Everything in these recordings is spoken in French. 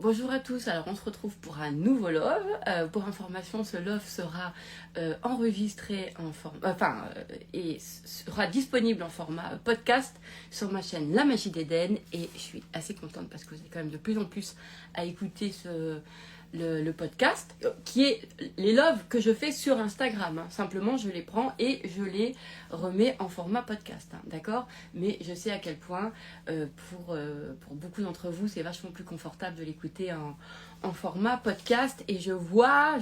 Bonjour à tous, alors on se retrouve pour un nouveau love. Pour information, ce love sera enregistré en format, et sera disponible en format podcast sur ma chaîne La Magie d'Eden. Et je suis assez contente parce que vous êtes quand même de plus en plus à écouter le podcast, qui est les loves que je fais sur Instagram. Simplement, je les prends et je les remets en format podcast, d'accord. Mais je sais à quel point, pour beaucoup d'entre vous, c'est vachement plus confortable de l'écouter en format podcast. Et je vois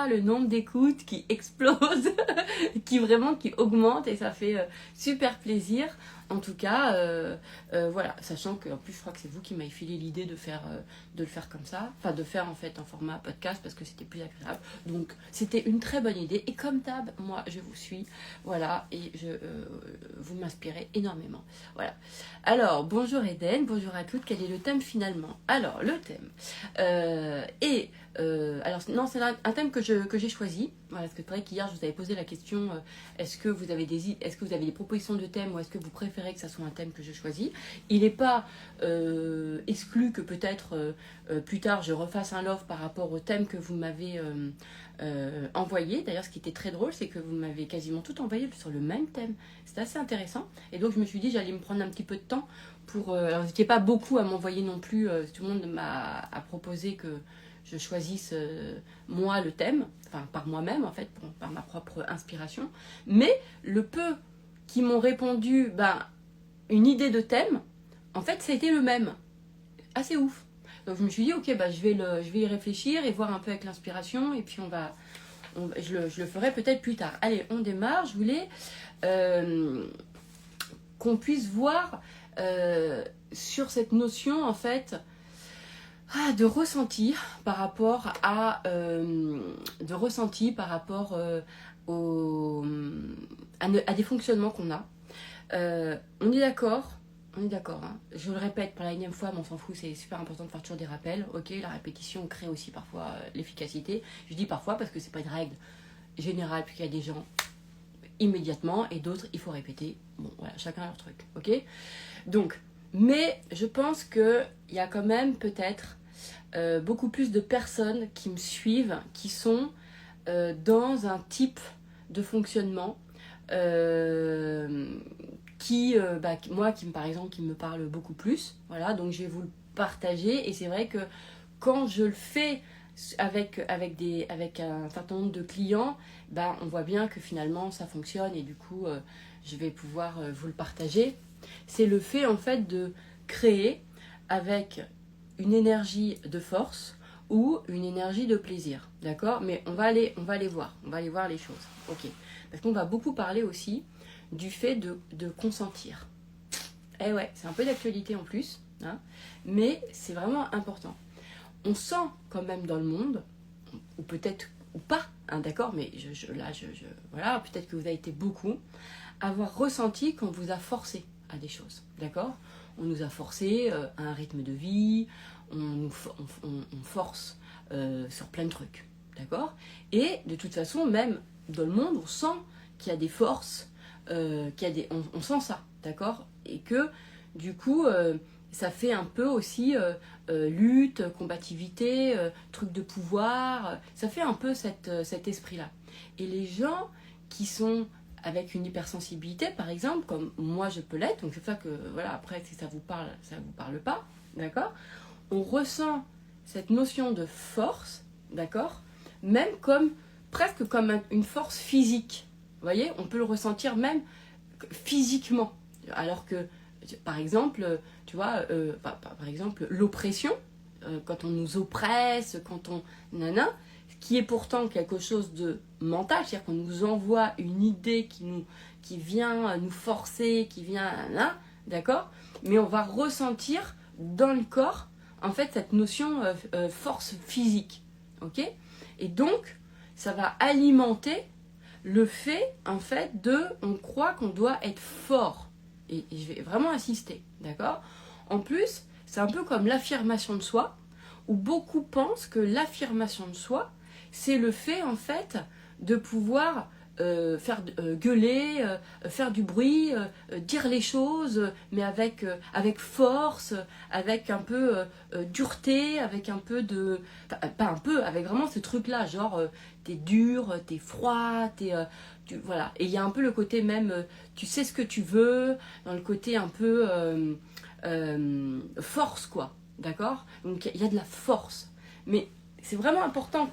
le nombre d'écoutes qui explose, qui augmente, et ça fait super plaisir. En tout cas, voilà, sachant qu'en plus, je crois que c'est vous qui m'avez filé l'idée de le faire comme ça, enfin de faire en fait en format podcast parce que c'était plus agréable. Donc, c'était une très bonne idée. Et comme d'hab, moi, je vous suis, voilà, et vous m'inspirez énormément. Voilà. Alors, bonjour Eden, bonjour à toutes. Quel est le thème finalement? Alors, le thème alors non, c'est un thème que j'ai choisi. Voilà, parce que c'est vrai qu'hier je vous avais posé la question est-ce que vous avez des propositions de thèmes, ou est-ce que vous préférez que ça soit un thème que je choisis. Il n'est pas exclu que peut-être plus tard je refasse un love par rapport au thème que vous m'avez envoyé. D'ailleurs, ce qui était très drôle, c'est que vous m'avez quasiment tout envoyé sur le même thème. C'était assez intéressant. Et donc je me suis dit j'allais me prendre un petit peu de temps pour... alors, vous n'étiez pas beaucoup à m'envoyer non plus. Tout le monde m'a proposé que je choisisse moi le thème, enfin par moi-même en fait, par ma propre inspiration. Mais le peu qui m'ont répondu une idée de thème, en fait ça a été le même. Assez ouf. Donc je me suis dit ok, je vais y réfléchir et voir un peu avec l'inspiration, et puis je le ferai peut-être plus tard. Allez, on démarre. Je voulais qu'on puisse voir sur cette notion en fait de ressenti par rapport à à des fonctionnements qu'on a. On est d'accord. Hein. Je le répète pour la énième fois, mais on s'en fout, c'est super important de faire toujours des rappels. Ok, la répétition crée aussi parfois l'efficacité. Je dis parfois parce que c'est pas une règle générale, puis qu'il y a des gens immédiatement et d'autres il faut répéter. Bon, voilà, chacun leur truc. Ok. Donc, mais je pense qu'il y a quand même peut-être beaucoup plus de personnes qui me suivent, qui sont dans un type de fonctionnement par exemple, qui me parle beaucoup plus. Voilà, donc je vais vous le partager. Et c'est vrai que quand je le fais avec un certain nombre de clients, on voit bien que finalement ça fonctionne, et du coup je vais pouvoir vous le partager. C'est le fait en fait de créer avec une énergie de force ou une énergie de plaisir, d'accord? Mais on va aller voir les choses, ok? Parce qu'on va beaucoup parler aussi du fait de consentir. Eh ouais, c'est un peu d'actualité en plus, hein, mais c'est vraiment important. On sent quand même dans le monde, ou peut-être ou pas, hein, d'accord, mais voilà, peut-être que vous avez été beaucoup avoir ressenti qu'on vous a forcé à des choses, d'accord? On nous a forcé à un rythme de vie, on force sur plein de trucs, d'accord? Et de toute façon, même dans le monde, on sent qu'il y a des forces, on sent ça, d'accord? Et que du coup, ça fait un peu aussi lutte, combativité, truc de pouvoir, ça fait un peu cet esprit-là. Et les gens qui sont avec une hypersensibilité, par exemple, comme moi je peux l'être, donc c'est ça que, voilà, après si ça vous parle pas, d'accord, on ressent cette notion de force, d'accord, même presque comme une force physique, vous voyez, on peut le ressentir même physiquement, alors que, par exemple, tu vois, par exemple, l'oppression, quand on nous oppresse, quand on... qui est pourtant quelque chose de mental, c'est-à-dire qu'on nous envoie une idée qui vient nous forcer, qui vient d'accord, mais on va ressentir dans le corps en fait cette notion force physique, ok, et donc ça va alimenter le fait en fait on croit qu'on doit être fort, et je vais vraiment insister, d'accord. En plus, c'est un peu comme l'affirmation de soi, où beaucoup pensent que l'affirmation de soi, c'est le fait en fait de pouvoir gueuler, faire du bruit, dire les choses, mais avec force, avec un peu dureté, avec un peu de... Pas un peu, avec vraiment ce truc-là, genre t'es dur, t'es froid, voilà. Et il y a un peu le côté même, tu sais ce que tu veux, dans le côté un peu force, quoi. D'accord? Donc il y a de la force. Mais c'est vraiment important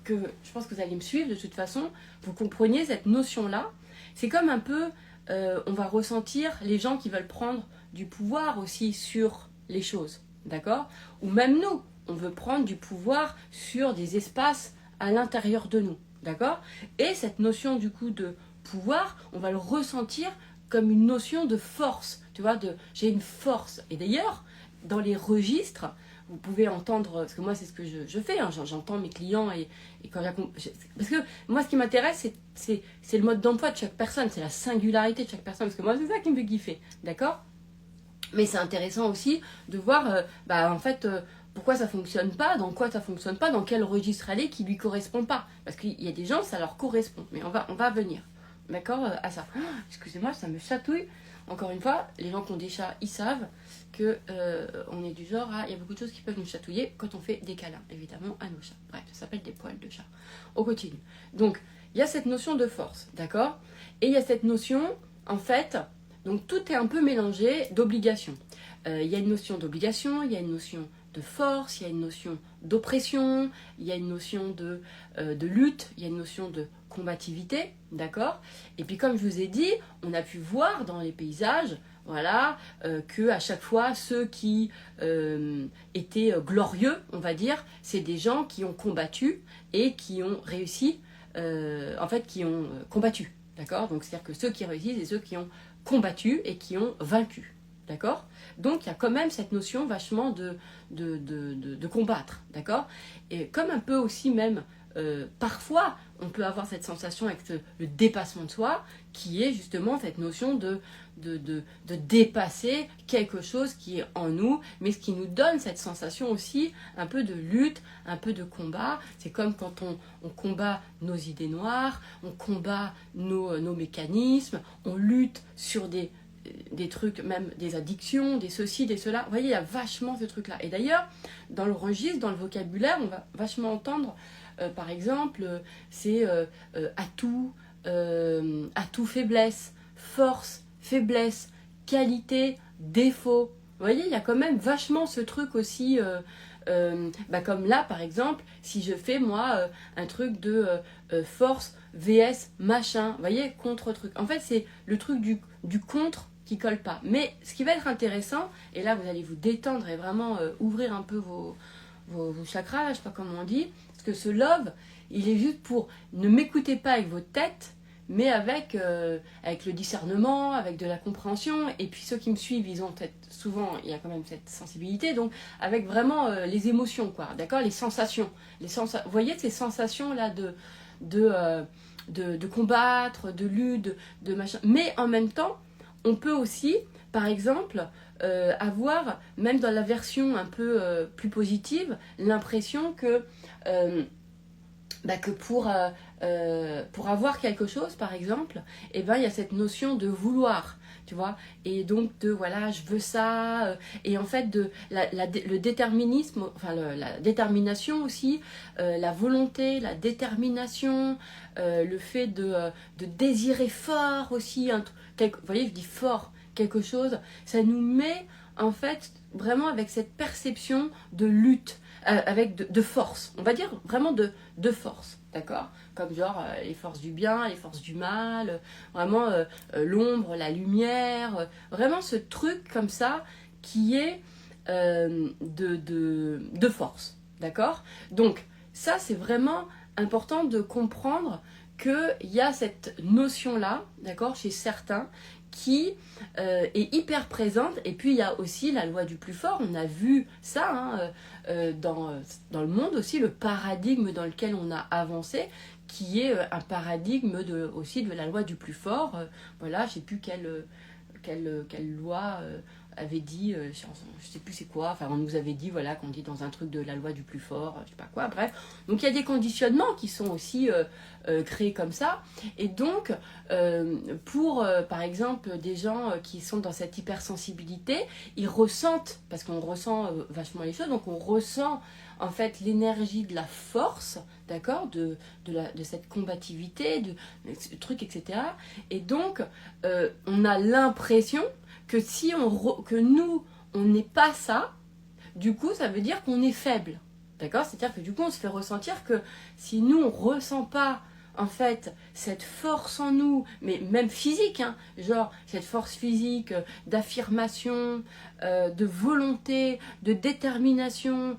que, je pense que vous allez me suivre de toute façon, vous compreniez cette notion-là. C'est comme un peu, on va ressentir les gens qui veulent prendre du pouvoir aussi sur les choses. D'accord? Ou même nous, on veut prendre du pouvoir sur des espaces à l'intérieur de nous. D'accord? Et cette notion du coup de pouvoir, on va le ressentir comme une notion de force. Tu vois, j'ai une force. Et d'ailleurs, dans les registres, vous pouvez entendre, parce que moi c'est ce que je fais, hein, j'entends mes clients et quand parce que moi ce qui m'intéresse c'est le mode d'emploi de chaque personne, c'est la singularité de chaque personne, parce que moi c'est ça qui me fait kiffer, d'accord? Mais c'est intéressant aussi de voir, en fait, pourquoi ça fonctionne pas, dans quoi ça fonctionne pas, dans quel registre aller qui lui correspond pas, parce qu'il y a des gens ça leur correspond, mais on va venir, d'accord, à ça. Oh, excusez-moi, ça me chatouille. Encore une fois, les gens qui ont des chats, ils savent que on est du genre à... Il y a beaucoup de choses qui peuvent nous chatouiller quand on fait des câlins, évidemment, à nos chats. Bref, ça s'appelle des poils de chat. On continue. Donc, il y a cette notion de force, d'accord? Et il y a cette notion, en fait, donc tout est un peu mélangé d'obligation. Il y a une notion d'obligation, il y a une notion de force, il y a une notion d'oppression, il y a une notion de lutte, il y a une notion de combativité, d'accord? Et puis comme je vous ai dit, on a pu voir dans les paysages, voilà, que à chaque fois ceux qui étaient glorieux, on va dire, c'est des gens qui ont combattu et qui ont réussi, en fait, qui ont combattu, d'accord? Donc c'est-à-dire que ceux qui réussissent, c'est ceux qui ont combattu et qui ont vaincu, d'accord? Donc il y a quand même cette notion vachement de combattre, d'accord? Et comme un peu aussi même, parfois, on peut avoir cette sensation avec le dépassement de soi, qui est justement cette notion de dépasser quelque chose qui est en nous, mais ce qui nous donne cette sensation aussi un peu de lutte, un peu de combat. C'est comme quand on combat nos idées noires, on combat nos mécanismes, on lutte sur des trucs, même des addictions, des ceci, des cela. Vous voyez, il y a vachement ce truc-là. Et d'ailleurs, dans le registre, dans le vocabulaire, on va vachement entendre, par exemple, c'est atout, faiblesse, force, faiblesse, qualité, défaut. Vous voyez, il y a quand même vachement ce truc aussi, comme là, par exemple, si je fais, moi, un truc de force, VS, machin, vous voyez, contre-truc. En fait, c'est le truc du contre qui colle pas. Mais ce qui va être intéressant, et là, vous allez vous détendre et vraiment ouvrir un peu vos chakras, là, je sais pas comment on dit, parce que ce love, il est juste pour ne m'écoutez pas avec votre tête, mais avec le discernement, avec de la compréhension. Et puis ceux qui me suivent, ils ont peut-être souvent, il y a quand même cette sensibilité, donc avec vraiment les émotions, quoi, d'accord, les sensations. Vous voyez ces sensations-là de combattre, de lutte, de machin. Mais en même temps, on peut aussi, par exemple, avoir, même dans la version un peu plus positive, l'impression que pour avoir quelque chose, par exemple, il y a cette notion de vouloir, tu vois, et donc voilà, je veux ça, et en fait le déterminisme, enfin la détermination aussi, la volonté, la détermination, le fait de désirer fort aussi, vous voyez, je dis fort, quelque chose, ça nous met en fait vraiment avec cette perception de lutte, avec de force, on va dire vraiment de force, d'accord, comme genre les forces du bien, les forces du mal, vraiment l'ombre, la lumière, vraiment ce truc comme ça qui est de force, d'accord. Donc ça c'est vraiment important de comprendre qu'il y a cette notion-là, d'accord, chez certains, qui est hyper présente. Et puis il y a aussi la loi du plus fort, on a vu ça dans le monde aussi, le paradigme dans lequel on a avancé, qui est un paradigme aussi de la loi du plus fort. Voilà, je ne sais plus quelle loi avait dit, je sais plus c'est quoi, enfin on nous avait dit voilà qu'on dit dans un truc de la loi du plus fort, je sais pas quoi, bref. Donc il y a des conditionnements qui sont aussi créés comme ça. Et donc pour par exemple des gens qui sont dans cette hypersensibilité, ils ressentent, parce qu'on ressent vachement les choses, donc on ressent en fait l'énergie de la force, d'accord, de cette combativité, de truc, etc. Et donc on a l'impression que si que nous on n'est pas ça, du coup ça veut dire qu'on est faible, d'accord, c'est-à-dire que du coup on se fait ressentir que si nous on ressent pas en fait cette force en nous, mais même physique, hein, genre cette force physique d'affirmation, de volonté, de détermination,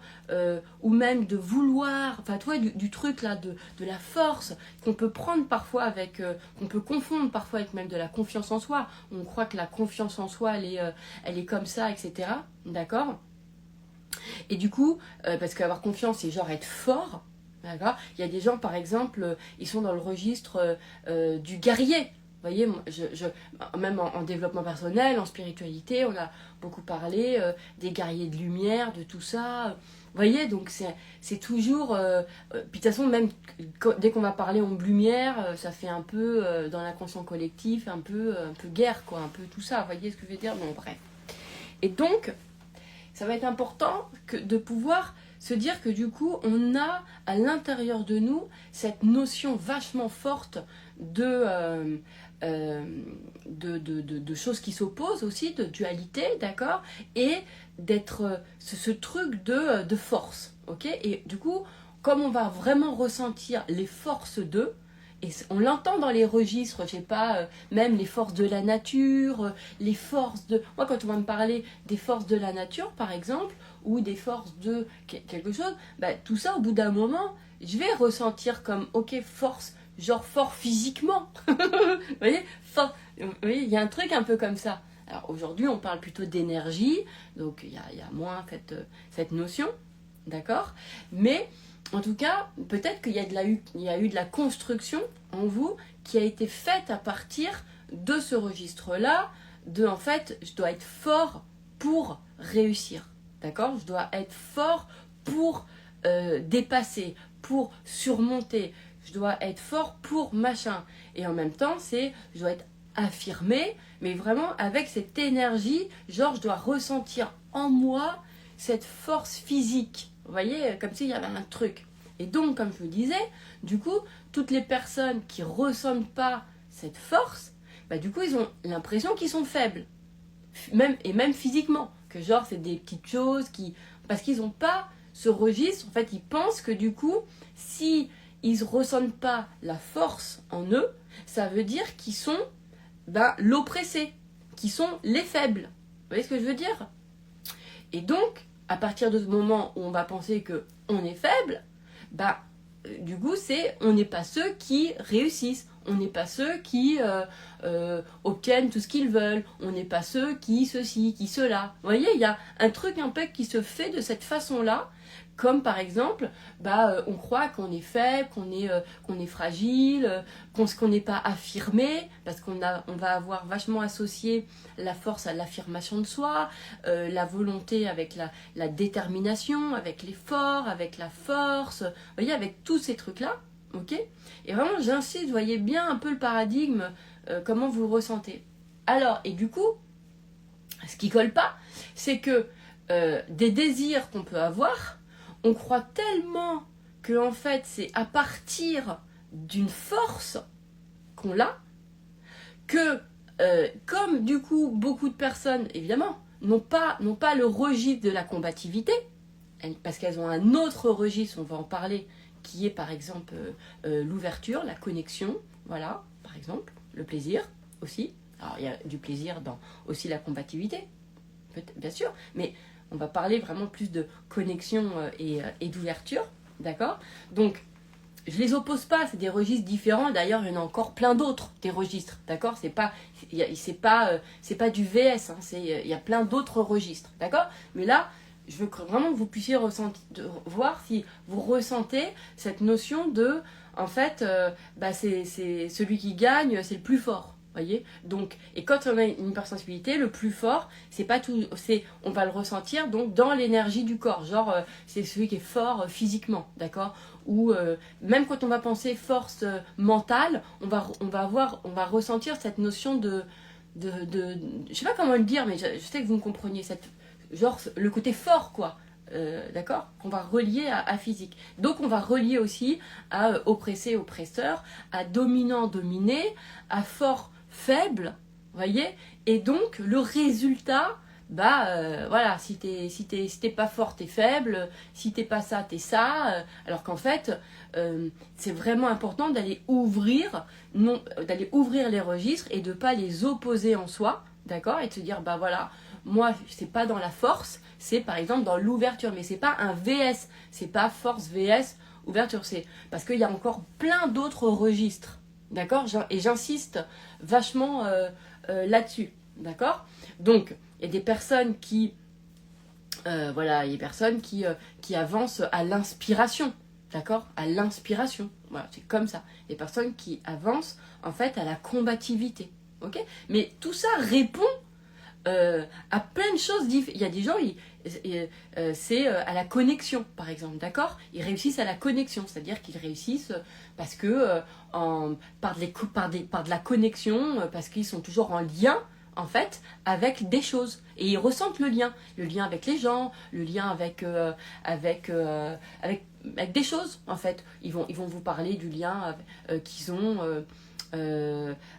ou même de vouloir, enfin toi du truc là, de la force qu'on peut prendre parfois avec, qu'on peut confondre parfois avec même de la confiance en soi. On croit que la confiance en soi elle est comme ça, etc. D'accord. Et du coup, parce qu'avoir confiance c'est genre être fort. D'accord. Il y a des gens, par exemple, ils sont dans le registre du guerrier. Vous voyez, même en développement personnel, en spiritualité, on a beaucoup parlé des guerriers de lumière, de tout ça. Vous voyez, donc c'est toujours... puis de toute façon, même dès qu'on va parler en lumière, ça fait un peu, dans l'inconscient collectif, un peu guerre, quoi, un peu tout ça. Vous voyez ce que je veux dire? Bon, bref. Et donc, ça va être important de pouvoir se dire que du coup, on a à l'intérieur de nous cette notion vachement forte de choses qui s'opposent aussi, de dualité, d'accord, et d'être ce truc de force, ok. Et du coup, comme on va vraiment ressentir les forces d'eux, et on l'entend dans les registres, je sais pas, même les forces de la nature, les forces de... Moi, quand on va me parler des forces de la nature, par exemple, ou des forces de quelque chose, bah, tout ça, au bout d'un moment, je vais ressentir comme, ok, force, genre fort physiquement. Vous voyez, fort, vous voyez, il y a un truc un peu comme ça. Alors aujourd'hui, on parle plutôt d'énergie, donc il y a moins cette notion, d'accord. Mais en tout cas, peut-être qu'il y a eu de la construction en vous qui a été faite à partir de ce registre-là, de en fait, je dois être fort pour réussir, d'accord. Je dois être fort pour dépasser, pour surmonter. Je dois être fort pour machin. Et en même temps, je dois être affirmé, mais vraiment avec cette énergie, genre je dois ressentir en moi cette force physique. Vous voyez, comme s'il y avait un truc. Et donc, comme je vous disais, du coup, toutes les personnes qui ne ressentent pas cette force, bah, du coup, ils ont l'impression qu'ils sont faibles. Même physiquement. Que genre, c'est des petites choses parce qu'ils n'ont pas ce registre. En fait, ils pensent que du coup, si ils ne ressentent pas la force en eux, ça veut dire qu'ils sont l'oppressé, qu'ils sont les faibles. Vous voyez ce que je veux dire? Et donc, à partir de ce moment où on va penser qu'on est faible, du coup, on n'est pas ceux qui réussissent. On n'est pas ceux qui obtiennent tout ce qu'ils veulent. On n'est pas ceux qui ceci, qui cela. Vous voyez, il y a un truc un peu qui se fait de cette façon-là. Comme par exemple, on croit qu'on est faible, qu'on est fragile, qu'on n'est pas affirmé, parce on va avoir vachement associé la force à l'affirmation de soi, la volonté avec la détermination, avec l'effort, avec la force, vous voyez, avec tous ces trucs-là, ok. Et vraiment, j'insiste, vous voyez bien un peu le paradigme, comment vous le ressentez. Alors, et du coup, ce qui colle pas, c'est que des désirs qu'on peut avoir, on croit tellement que en fait c'est à partir d'une force qu'on a que comme du coup beaucoup de personnes évidemment n'ont pas le registre de la combativité, parce qu'elles ont un autre registre, on va en parler, qui est par exemple l'ouverture, la connexion, voilà, par exemple, le plaisir aussi. Alors il y a du plaisir dans aussi la combativité, bien sûr, mais on va parler vraiment plus de connexion et d'ouverture, d'accord. Donc, je les oppose pas, c'est des registres différents. D'ailleurs, il y en a encore plein d'autres, des registres, d'accord. C'est pas du VS, hein, il y a plein d'autres registres, d'accord. Mais là, je veux vraiment que vous puissiez voir si vous ressentez cette notion de, en fait, c'est celui qui gagne, c'est le plus fort. Vous Voyez, donc, et quand on a une hypersensibilité, le plus fort, c'est pas tout, on va le ressentir donc dans l'énergie du corps, genre c'est celui qui est fort physiquement, d'accord, ou même quand on va penser force mentale, on va ressentir cette notion je sais pas comment le dire, mais je sais que vous me compreniez, genre le côté fort quoi. D'accord, qu'on va relier à physique. Donc on va relier aussi à oppressé, oppresseur, à dominant, dominé, à fort, faible, voyez. Et donc le résultat, voilà, si t'es pas fort, t'es faible, si t'es pas ça, t'es ça. Alors qu'en fait, c'est vraiment important d'aller ouvrir les registres et de pas les opposer en soi, d'accord, et de se dire bah voilà, moi c'est pas dans la force, c'est par exemple dans l'ouverture, mais c'est pas un VS, c'est pas force VS ouverture, c'est parce qu'il y a encore plein d'autres registres, d'accord, et j'insiste vachement là-dessus, d'accord. Donc il y a des personnes qui voilà, il y a des personnes qui avancent à l'inspiration, d'accord, à l'inspiration, voilà, c'est comme ça. Des personnes qui avancent en fait à la combativité, ok. Mais tout ça répond à plein de choses différentes. Il y a des gens, c'est à la connexion, par exemple, d'accord. Ils réussissent à la connexion, c'est-à-dire qu'ils réussissent parce que par de la connexion, parce qu'ils sont toujours en lien, en fait, avec des choses. Et ils ressentent le lien avec les gens, le lien avec des choses, en fait. Ils vont vous parler du lien qu'ils ont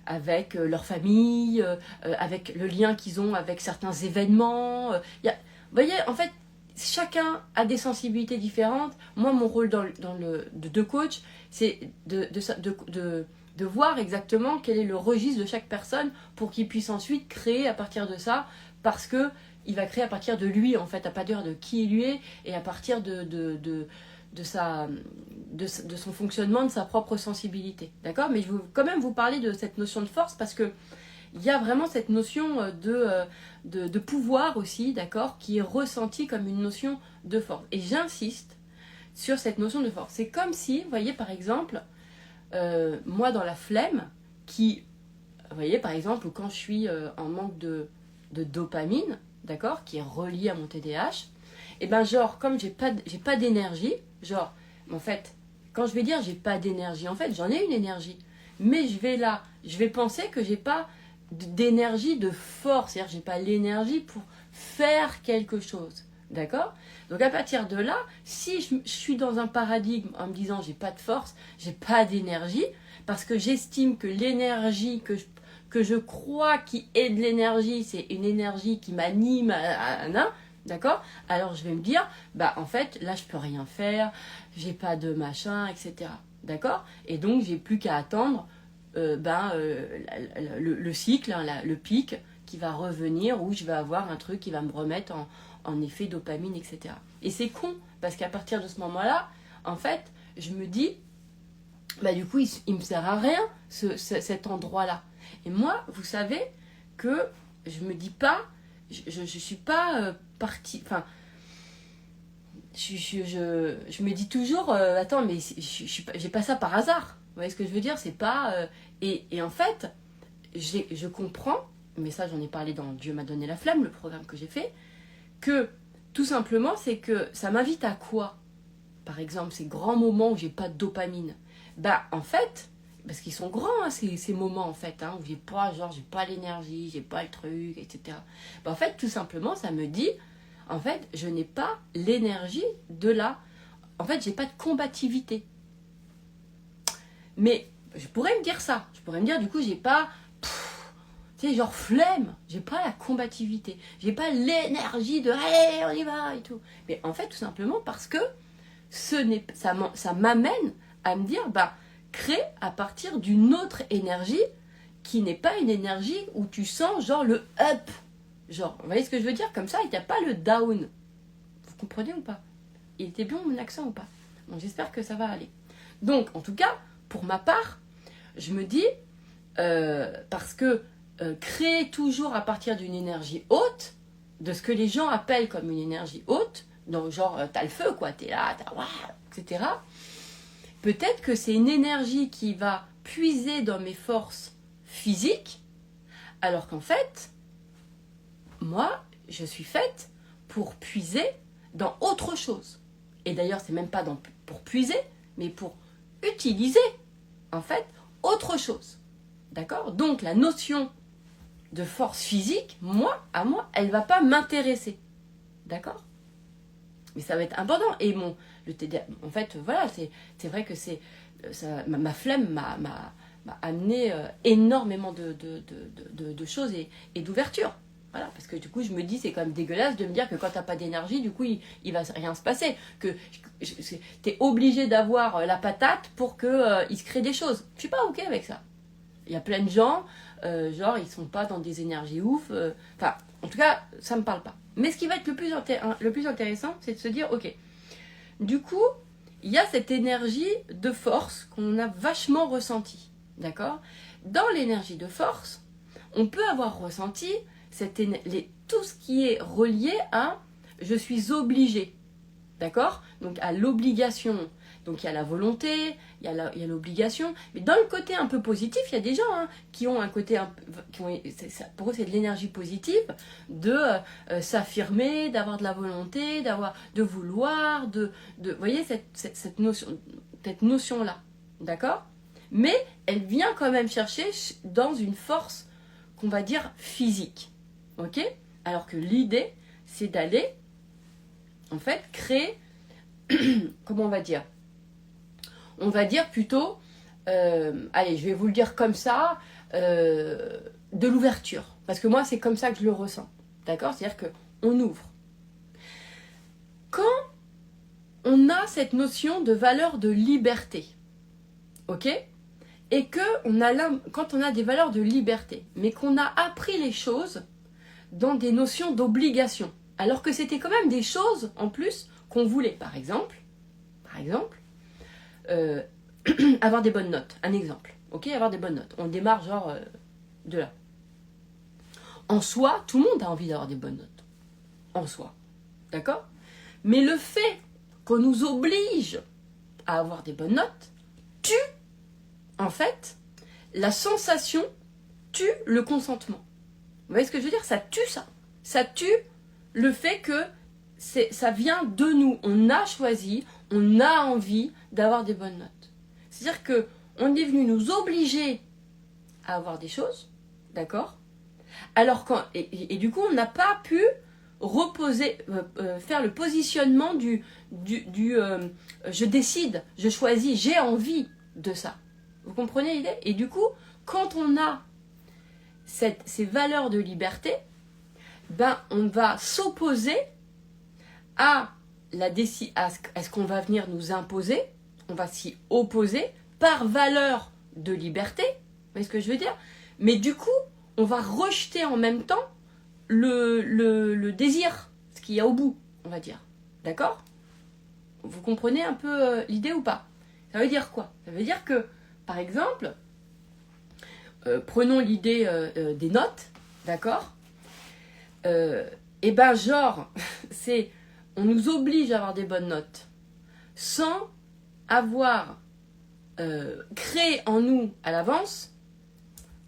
avec leur famille, avec le lien qu'ils ont avec certains événements. Vous voyez, en fait, chacun a des sensibilités différentes. Moi, mon rôle de coach, c'est de voir exactement quel est le registre de chaque personne pour qu'il puisse ensuite créer à partir de ça, parce que il va créer à partir de lui, en fait, à partir de qui il est et à partir de son fonctionnement, de sa propre sensibilité. D'accord. Mais je veux quand même vous parler de cette notion de force parce que il y a vraiment cette notion de pouvoir aussi, d'accord, qui est ressentie comme une notion de force. Et j'insiste sur cette notion de force. C'est comme si, vous voyez, par exemple, moi dans la flemme, vous voyez, par exemple, quand je suis en manque de dopamine, d'accord, qui est reliée à mon TDAH, et ben genre, comme j'ai pas d'énergie, genre, en fait, quand je vais dire j'ai pas d'énergie, en fait, j'en ai une énergie, mais je vais penser que j'ai pas d'énergie de force, c'est-à-dire j'ai pas l'énergie pour faire quelque chose, d'accord. Donc à partir de là, si je suis dans un paradigme en me disant j'ai pas de force, j'ai pas d'énergie, parce que j'estime que l'énergie que je crois qui est de l'énergie, c'est une énergie qui m'anime, d'accord. Alors je vais me dire, bah en fait là je peux rien faire, j'ai pas de machin, etc. D'accord. Et donc j'ai plus qu'à attendre le cycle, hein, le pic qui va revenir, où je vais avoir un truc qui va me remettre en effet dopamine, etc. Et c'est con, parce qu'à partir de ce moment-là, en fait, je me dis, bah du coup, il me sert à rien, cet endroit-là. Et moi, vous savez que je me dis pas, je suis pas partie, enfin, je me dis toujours, attends, mais j'ai pas ça par hasard. Vous voyez ce que je veux dire? C'est pas... et en fait, je comprends, mais ça j'en ai parlé dans Dieu m'a donné la flamme, le programme que j'ai fait, que tout simplement, c'est que ça m'invite à quoi? Par exemple, ces grands moments où j'ai pas de dopamine. Bah, en fait, parce qu'ils sont grands, hein, ces moments, en fait, hein, où j'ai pas l'énergie, j'ai pas le truc, etc. Bah, en fait, tout simplement, ça me dit, en fait, je n'ai pas l'énergie de là. En fait, j'ai pas de combativité. Mais je pourrais me dire ça. Je pourrais me dire, du coup, j'ai pas... tu sais, genre flemme. J'ai pas la combativité. J'ai pas l'énergie de allez, on y va et tout. Mais en fait, tout simplement parce que ça m'amène à me dire, bah, crée à partir d'une autre énergie qui n'est pas une énergie où tu sens genre le up. Genre, vous voyez ce que je veux dire? Comme ça, il n'y a pas le down. Vous comprenez ou pas? Il était bon mon accent ou pas? Bon, j'espère que ça va aller. Donc, en tout cas, pour ma part, je me dis, parce que créer toujours à partir d'une énergie haute, de ce que les gens appellent comme une énergie haute, donc genre t'as le feu quoi, t'es là, waouh, etc. Peut-être que c'est une énergie qui va puiser dans mes forces physiques, Alors qu'en fait, moi, je suis faite pour puiser dans autre chose. Et d'ailleurs, c'est même pas pour puiser, mais pour utiliser, en fait, autre chose. D'accord? Donc, la notion de force physique, à moi, elle ne va pas m'intéresser. D'accord? Mais ça va être important. Et le TDA, en fait, voilà, c'est vrai que ma flemme m'a amené énormément de choses et d'ouverture. Voilà, parce que du coup, je me dis, c'est quand même dégueulasse de me dire que quand t'as pas d'énergie, du coup, il va rien se passer. Que t'es obligé d'avoir la patate pour que il se crée des choses. Je suis pas ok avec ça. Il y a plein de gens, genre, ils sont pas dans des énergies ouf. Enfin, en tout cas, ça me parle pas. Mais ce qui va être le plus intéressant, c'est de se dire, ok, du coup, il y a cette énergie de force qu'on a vachement ressentie. D'accord? Dans l'énergie de force, on peut avoir ressenti tout ce qui est relié à je suis obligé. D'accord? Donc à l'obligation. Donc il y a la volonté, il y a l'obligation. Mais dans le côté un peu positif, il y a des gens qui ont un côté pour eux c'est de l'énergie positive, de s'affirmer, d'avoir de la volonté, de vouloir, vous voyez cette notion-là. D'accord? Mais elle vient quand même chercher dans une force qu'on va dire physique. Ok? Alors que l'idée, c'est d'aller, en fait, créer, comment on va dire? On va dire plutôt, allez, je vais vous le dire comme ça, de l'ouverture. Parce que moi, c'est comme ça que je le ressens. D'accord? C'est-à-dire qu'on ouvre. Quand on a cette notion de valeur de liberté, ok? Et quand on a des valeurs de liberté, mais qu'on a appris les choses dans des notions d'obligation, alors que c'était quand même des choses en plus qu'on voulait. Par exemple, avoir des bonnes notes. Un exemple, ok, avoir des bonnes notes. On démarre genre de là. En soi, tout le monde a envie d'avoir des bonnes notes. En soi, d'accord? Mais le fait qu'on nous oblige à avoir des bonnes notes tue, en fait, la sensation tue le consentement. Vous voyez ce que je veux dire? Ça tue ça. Ça tue le fait que ça vient de nous. On a choisi, on a envie d'avoir des bonnes notes. C'est-à-dire qu'on est venu nous obliger à avoir des choses, d'accord? Alors et du coup, on n'a pas pu faire le positionnement du je décide, je choisis, j'ai envie de ça. Vous comprenez l'idée? Et du coup, quand on a ces valeurs de liberté, on va s'opposer à ce qu'on va venir nous imposer, on va s'y opposer par valeur de liberté, vous voyez ce que je veux dire? Mais du coup, on va rejeter en même temps le désir, ce qu'il y a au bout, on va dire. D'accord? Vous comprenez un peu l'idée ou pas? Ça veut dire quoi? Ça veut dire que, par exemple, prenons l'idée des notes, d'accord? Et genre, on nous oblige à avoir des bonnes notes sans avoir créé en nous à l'avance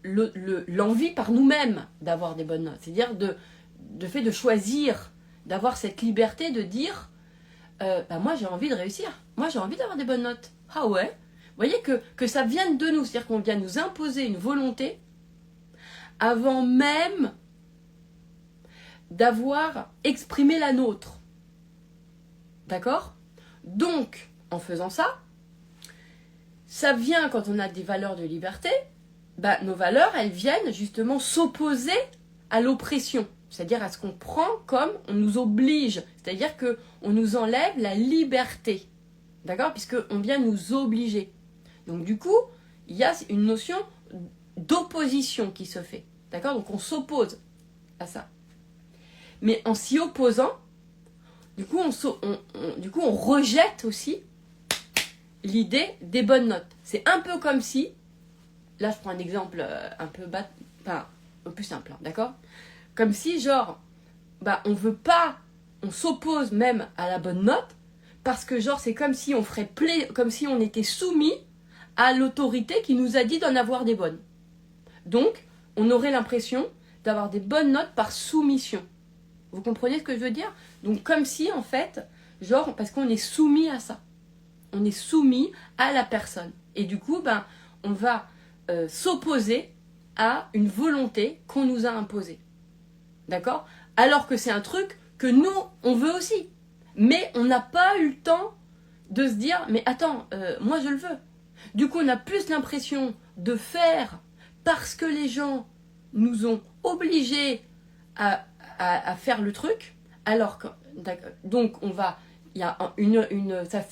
l'envie par nous-mêmes d'avoir des bonnes notes. C'est-à-dire de fait de choisir, d'avoir cette liberté de dire moi j'ai envie de réussir, moi j'ai envie d'avoir des bonnes notes. Ah ouais? Vous voyez que ça vienne de nous, c'est-à-dire qu'on vient nous imposer une volonté avant même d'avoir exprimé la nôtre. D'accord? Donc, en faisant ça, ça vient quand on a des valeurs de liberté, nos valeurs, elles viennent justement s'opposer à l'oppression, c'est-à-dire à ce qu'on prend comme on nous oblige, c'est-à-dire qu'on nous enlève la liberté, d'accord? Puisqu'on vient nous obliger. Donc du coup, il y a une notion d'opposition qui se fait, d'accord? Donc on s'oppose à ça. Mais en s'y opposant, du coup, on rejette aussi l'idée des bonnes notes. C'est un peu comme si, là je prends un exemple un peu plus simple, d'accord? Comme si genre, on veut pas, on s'oppose même à la bonne note, parce que genre c'est comme si comme si on était soumis à l'autorité qui nous a dit d'en avoir des bonnes. Donc, on aurait l'impression d'avoir des bonnes notes par soumission. Vous comprenez ce que je veux dire? Donc comme si en fait, genre, parce qu'on est soumis à ça. On est soumis à la personne. Et du coup, ben, on va s'opposer à une volonté qu'on nous a imposée. D'accord? Alors que c'est un truc que nous, on veut aussi. Mais on n'a pas eu le temps de se dire, mais attends, moi je le veux. Du coup, on a plus l'impression de faire parce que les gens nous ont obligés à faire le truc, alors que, donc on va, il y a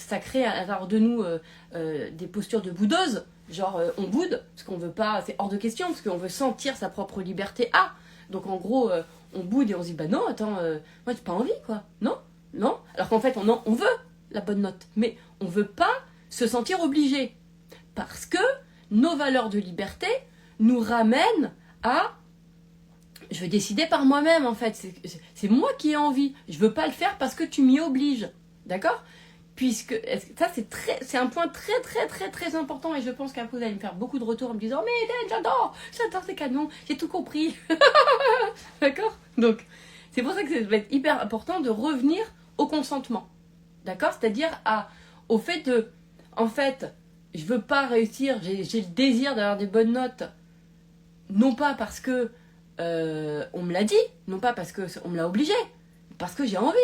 ça crée à l'intérieur de nous des postures de boudeuse, genre on boude, parce qu'on veut pas, c'est hors de question, parce qu'on veut sentir sa propre liberté. Ah, donc en gros, on boude et on se dit, bah non, attends, moi j'ai pas envie, quoi. Non, non. Alors qu'en fait, on veut la bonne note, mais on veut pas se sentir obligé. Parce que nos valeurs de liberté nous ramènent à je veux décider par moi-même en fait, c'est moi qui ai envie, je veux pas le faire parce que tu m'y obliges, d'accord? Puisque ça c'est un point très important et je pense qu'après vous allez me faire beaucoup de retours en me disant mais Hélène, j'adore ces canons, j'ai tout compris, d'accord? Donc c'est pour ça que ça va être hyper important de revenir au consentement, d'accord? C'est-à-dire au fait de, en fait, je veux pas réussir, j'ai le désir d'avoir des bonnes notes, non pas parce que on me l'a dit, non pas parce qu'on me l'a obligé, parce que j'ai envie.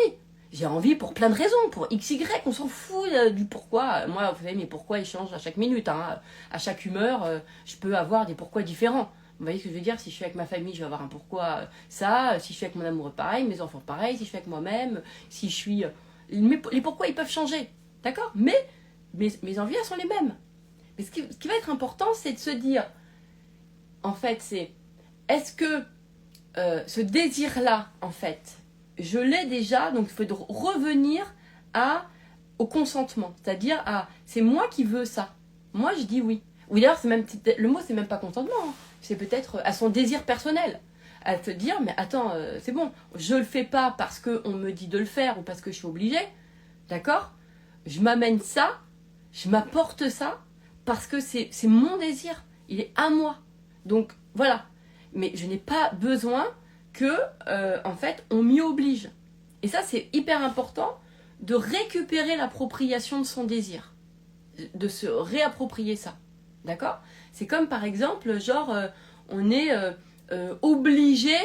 J'ai envie pour plein de raisons, pour x, y, on s'en fout du pourquoi. Moi, vous savez, mes pourquoi ils changent à chaque minute. Hein. À chaque humeur, je peux avoir des pourquoi différents. Vous voyez ce que je veux dire? Si je suis avec ma famille, je vais avoir un pourquoi ça. Si je suis avec mon amoureux, pareil. Mes enfants, pareil. Si je suis avec moi-même, si je suis... les pourquoi, ils peuvent changer. D'accord? Mais mes envies, elles sont les mêmes. Mais ce qui va être important, c'est de se dire... En fait, c'est... Est-ce que ce désir-là, en fait, je l'ai déjà, donc il faut revenir au consentement. C'est-à-dire, c'est moi qui veux ça. Moi, je dis oui. Ou d'ailleurs, le mot, c'est même pas consentement. Hein. C'est peut-être à son désir personnel. À te dire, mais attends, c'est bon, je le fais pas parce qu'on me dit de le faire ou parce que je suis obligée. D'accord? Je m'amène ça, je m'apporte ça parce que c'est mon désir. Il est à moi. Donc, voilà. Mais je n'ai pas besoin que, en fait, on m'y oblige. Et ça, c'est hyper important de récupérer l'appropriation de son désir. De se réapproprier ça. D'accord? C'est comme, par exemple, genre, on est obligé,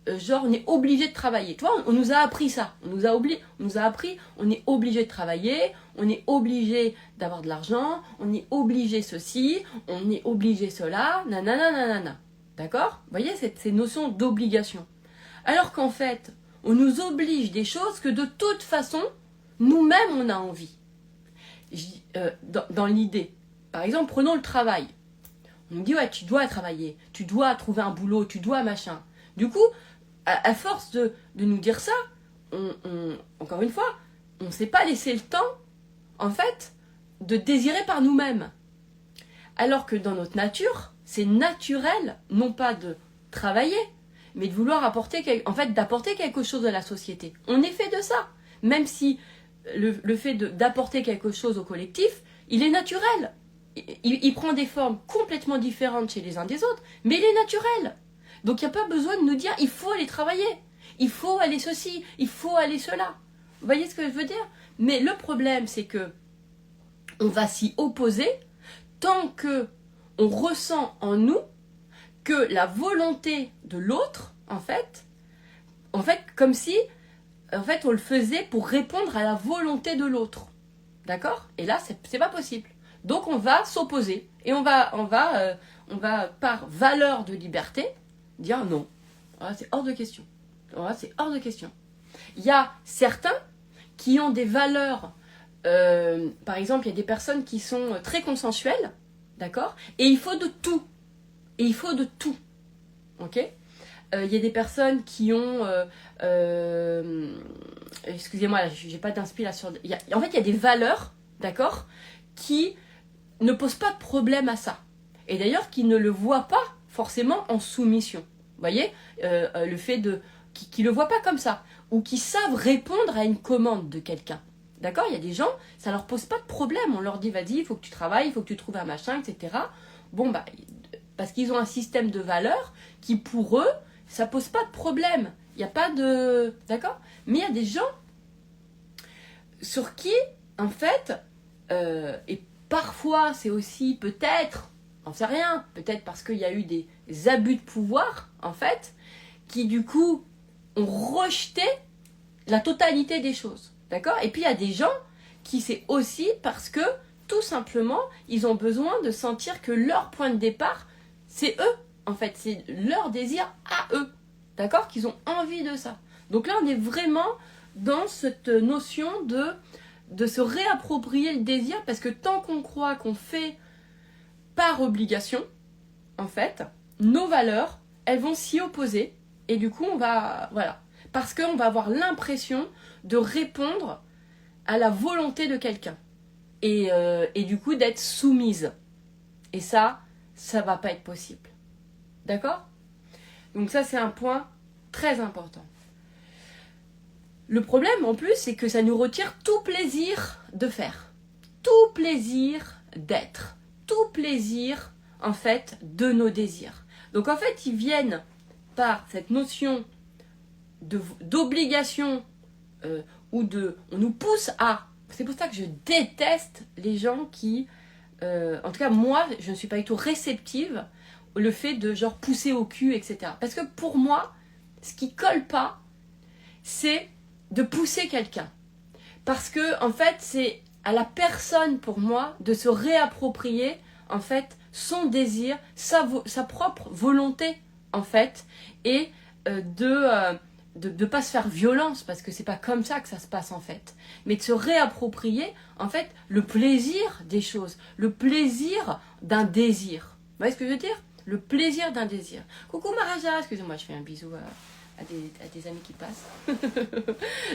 on est obligé de travailler. Tu vois, on nous a appris ça. On nous a appris, on est obligé de travailler, on est obligé d'avoir de l'argent, on est obligé ceci, on est obligé cela, nanana. D'accord? Vous voyez, ces notions d'obligation. Alors qu'en fait, on nous oblige des choses que de toute façon, nous-mêmes, on a envie. Dans l'idée. Par exemple, prenons le travail. On nous dit, ouais, tu dois travailler, tu dois trouver un boulot, tu dois machin. Du coup, à force de nous dire ça, encore une fois, on ne s'est pas laissé le temps, en fait, de désirer par nous-mêmes. Alors que dans notre nature, c'est naturel, non pas de travailler, mais de vouloir d'apporter quelque chose à la société. On est fait de ça. Même si le fait d'apporter quelque chose au collectif, il est naturel. Il prend des formes complètement différentes chez les uns des autres, mais il est naturel. Donc il n'y a pas besoin de nous dire, il faut aller travailler, il faut aller ceci, il faut aller cela. Vous voyez ce que je veux dire? Mais le problème, c'est que on va s'y opposer tant que on ressent en nous que la volonté de l'autre, en fait, comme si, en fait, on le faisait pour répondre à la volonté de l'autre. D'accord? Et là, c'est pas possible. Donc, on va s'opposer. Et on va, par valeur de liberté, dire non. Voilà, c'est hors de question. Voilà, c'est hors de question. Il y a certains qui ont des valeurs, par exemple, il y a des personnes qui sont très consensuelles, d'accord? Et il faut de tout. Et il faut de tout. Ok? Il y a des personnes qui ont... excusez-moi, là, j'ai pas d'inspiration. En fait, il y a des valeurs, d'accord, qui ne posent pas de problème à ça. Et d'ailleurs, qui ne le voient pas forcément en soumission. Vous voyez? Le fait qui ne le voient pas comme ça. Ou qui savent répondre à une commande de quelqu'un. D'accord? Il y a des gens, ça leur pose pas de problème. On leur dit, vas-y, il faut que tu travailles, il faut que tu trouves un machin, etc. Bon, bah... Parce qu'ils ont un système de valeurs qui, pour eux, ça pose pas de problème. Il n'y a pas de... D'accord? Mais il y a des gens sur qui, en fait, et parfois c'est aussi peut-être, on ne sait rien, peut-être parce qu'il y a eu des abus de pouvoir, en fait, qui du coup ont rejeté la totalité des choses. D'accord? Et puis il y a des gens qui c'est aussi parce que, tout simplement, ils ont besoin de sentir que leur point de départ, c'est eux, en fait, c'est leur désir à eux. D'accord? Qu'ils ont envie de ça. Donc là, on est vraiment dans cette notion de se réapproprier le désir, parce que tant qu'on croit qu'on fait par obligation, en fait, nos valeurs, elles vont s'y opposer, et du coup, on va... Voilà. Parce qu'on va avoir l'impression de répondre à la volonté de quelqu'un. Et du coup, d'être soumise. Et ça va pas être possible. D'accord? Donc ça, c'est un point très important. Le problème, en plus, c'est que ça nous retire tout plaisir de faire. Tout plaisir d'être. Tout plaisir, en fait, de nos désirs. Donc, en fait, ils viennent par cette notion d'obligation ou de... On nous pousse à... C'est pour ça que je déteste les gens qui... en tout cas, moi, je ne suis pas du tout réceptive le fait de genre pousser au cul, etc. Parce que pour moi, ce qui colle pas, c'est de pousser quelqu'un. Parce que, en fait, c'est à la personne, pour moi, de se réapproprier, en fait, son désir, sa propre volonté, en fait, et de pas se faire violence, parce que c'est pas comme ça que ça se passe, en fait. Mais de se réapproprier, en fait, le plaisir des choses, le plaisir d'un désir. Vous voyez ce que je veux dire? Le plaisir d'un désir. Coucou Maraja, excusez-moi, je fais un bisou à des amis qui passent.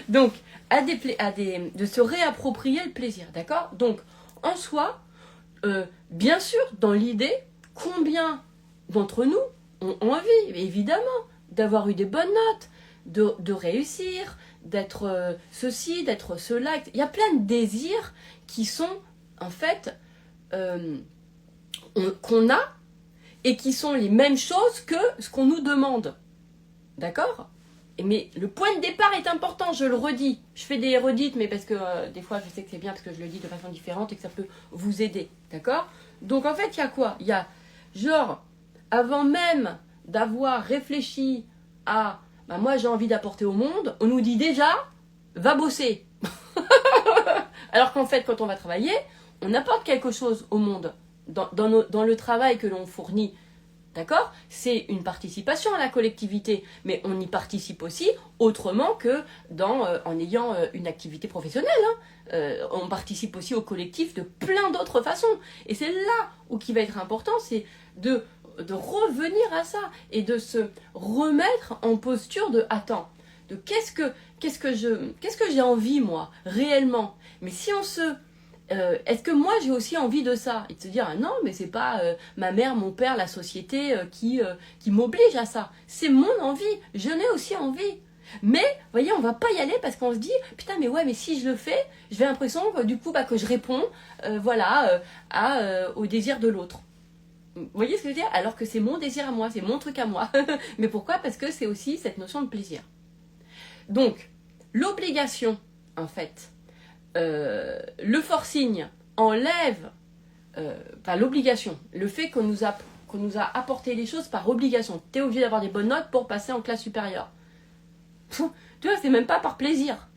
Donc, de se réapproprier le plaisir, d'accord? Donc, en soi, bien sûr, dans l'idée, combien d'entre nous ont envie, évidemment, d'avoir eu des bonnes notes, de réussir, d'être ceci, d'être cela. Il y a plein de désirs qui sont, en fait, qu'on a, et qui sont les mêmes choses que ce qu'on nous demande. D'accord? Mais le point de départ est important, je le redis. Je fais des redites, mais parce que des fois je sais que c'est bien parce que je le dis de façon différente et que ça peut vous aider. D'accord? Donc en fait, il y a quoi? Il y a genre, avant même d'avoir réfléchi à moi j'ai envie d'apporter au monde, on nous dit déjà, va bosser. Alors qu'en fait, quand on va travailler, on apporte quelque chose au monde. Dans le travail que l'on fournit, d'accord? C'est une participation à la collectivité, mais on y participe aussi autrement que en ayant une activité professionnelle. On participe aussi au collectif de plein d'autres façons. Et c'est là où qui va être important, c'est de revenir à ça et de se remettre en posture de attends, de qu'est-ce que j'ai envie moi réellement. Mais si on se est-ce que moi j'ai aussi envie de ça? Et de se dire ah non mais c'est pas ma mère, mon père, la société qui m'oblige à ça. C'est mon envie, je n'ai aussi envie. Mais vous voyez, on va pas y aller parce qu'on se dit putain mais ouais mais si je le fais, je vais l'impression que du coup que je réponds au désir de l'autre. Vous voyez ce que je veux dire? Alors que c'est mon désir à moi, c'est mon truc à moi. Mais pourquoi? Parce que c'est aussi cette notion de plaisir. Donc l'obligation en fait. Le forcing enlève l'obligation, le fait qu'on nous a apporté les choses par obligation. Tu es obligé d'avoir des bonnes notes pour passer en classe supérieure. Tu vois, c'est même pas par plaisir.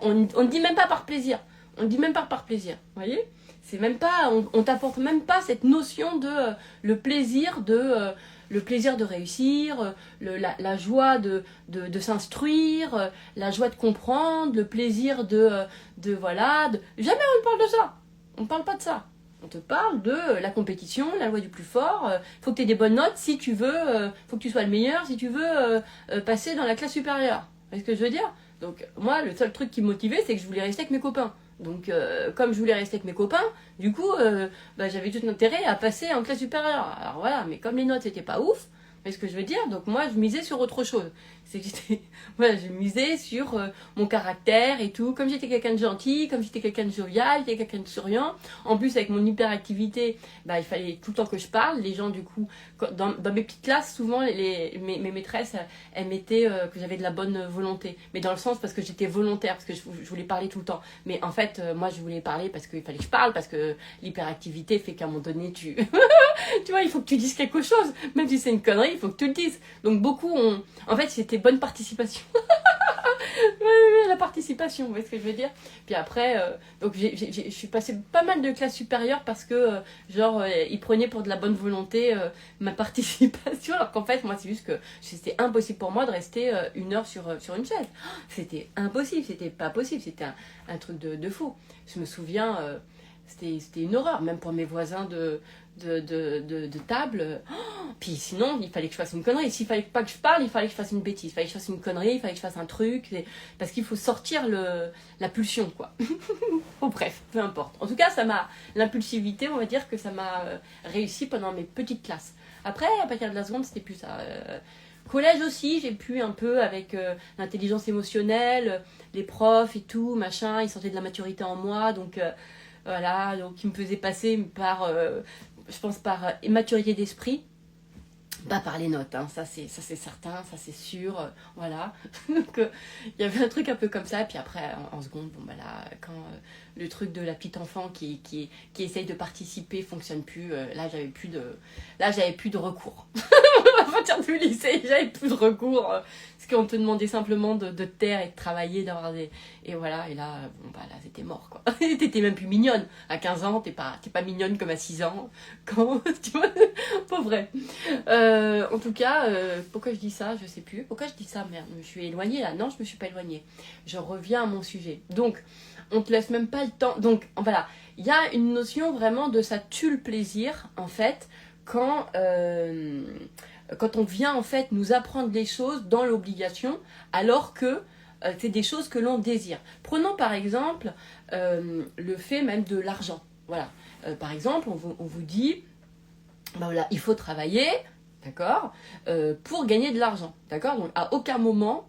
On ne dit même pas par plaisir. On ne dit même pas par plaisir. Vous voyez? C'est même pas, on t'apporte même pas cette notion de le plaisir de réussir, la joie de s'instruire, la joie de comprendre, le plaisir Jamais on ne parle de ça. On ne parle pas de ça. On te parle de la compétition, la loi du plus fort. Faut que tu aies des bonnes notes si tu veux, faut que tu sois le meilleur si tu veux passer dans la classe supérieure. Vous voyez ce que je veux dire? Donc moi, le seul truc qui me motivait, c'est que je voulais rester avec mes copains. Donc, comme je voulais rester avec mes copains, du coup, j'avais tout intérêt à passer en classe supérieure. Alors voilà, mais comme les notes, c'était pas ouf, voyez ce que je veux dire? Donc moi, je misais sur autre chose. C'est que j'étais, voilà, je misais sur mon caractère et tout. Comme j'étais quelqu'un de gentil, comme j'étais quelqu'un de jovial, j'étais quelqu'un de souriant. En plus, avec mon hyperactivité, bah, il fallait tout le temps que je parle. Les gens, du coup, dans mes petites classes, souvent, mes maîtresses, elles mettaient que j'avais de la bonne volonté. Mais dans le sens parce que j'étais volontaire, parce que je voulais parler tout le temps. Mais en fait, moi, je voulais parler parce qu'il fallait que je parle, parce que l'hyperactivité fait qu'à un moment donné, tu vois, il faut que tu dises quelque chose. Même si c'est une connerie, il faut que tu le dises. Donc beaucoup ont... En fait, c'était bonne participation. La participation, vous voyez ce que je veux dire? Puis après, donc je suis passée pas mal de classes supérieures parce que, ils prenaient pour de la bonne volonté ma participation. Alors qu'en fait, moi, c'est juste que c'était impossible pour moi de rester 1 heure sur une chaise. C'était impossible, c'était pas possible, c'était un truc de fou. Je me souviens... c'était une horreur, même pour mes voisins de table. Puis sinon, il fallait que je fasse une connerie. S'il fallait pas que je parle, il fallait que je fasse une bêtise. Il fallait que je fasse une connerie, il fallait que je fasse un truc. Parce qu'il faut sortir la pulsion, quoi. Bon, bref, peu importe. En tout cas, l'impulsivité, on va dire que ça m'a réussi pendant mes petites classes. Après, à partir de la seconde, c'était plus ça. Collège aussi, j'ai pu un peu avec l'intelligence émotionnelle, les profs et tout, machin. Ils sentaient de la maturité en moi, donc... Voilà, donc il me faisait passer par, je pense, par immaturité d'esprit, pas par les notes, hein. Ça c'est certain, ça c'est sûr, voilà. Donc il y avait un truc un peu comme ça, puis après en seconde, bon bah là, quand le truc de la petite enfant qui essaye de participer fonctionne plus, là j'avais plus de recours. À partir du lycée, j'avais plus de recours, parce qu'on te demandait simplement de taire et de travailler, d'avoir des... Et voilà, et là, bon bah là c'était mort, quoi. T'étais même plus mignonne. À 15 ans, t'es pas mignonne comme à 6 ans. Quand, tu vois, pas vrai. En tout cas, pourquoi je dis ça, je sais plus. Pourquoi je dis ça, merde, je me suis éloignée là. Non, je me suis pas éloignée. Je reviens à mon sujet. Donc, on te laisse même pas le temps. Donc, voilà, il y a une notion vraiment de ça tue le plaisir, en fait, quand on vient, en fait, nous apprendre des choses dans l'obligation, alors que c'est des choses que l'on désire. Prenons par exemple le fait même de l'argent. Voilà. Par exemple, on vous dit, ben voilà, il faut travailler, d'accord, pour gagner de l'argent, d'accord. Donc à aucun moment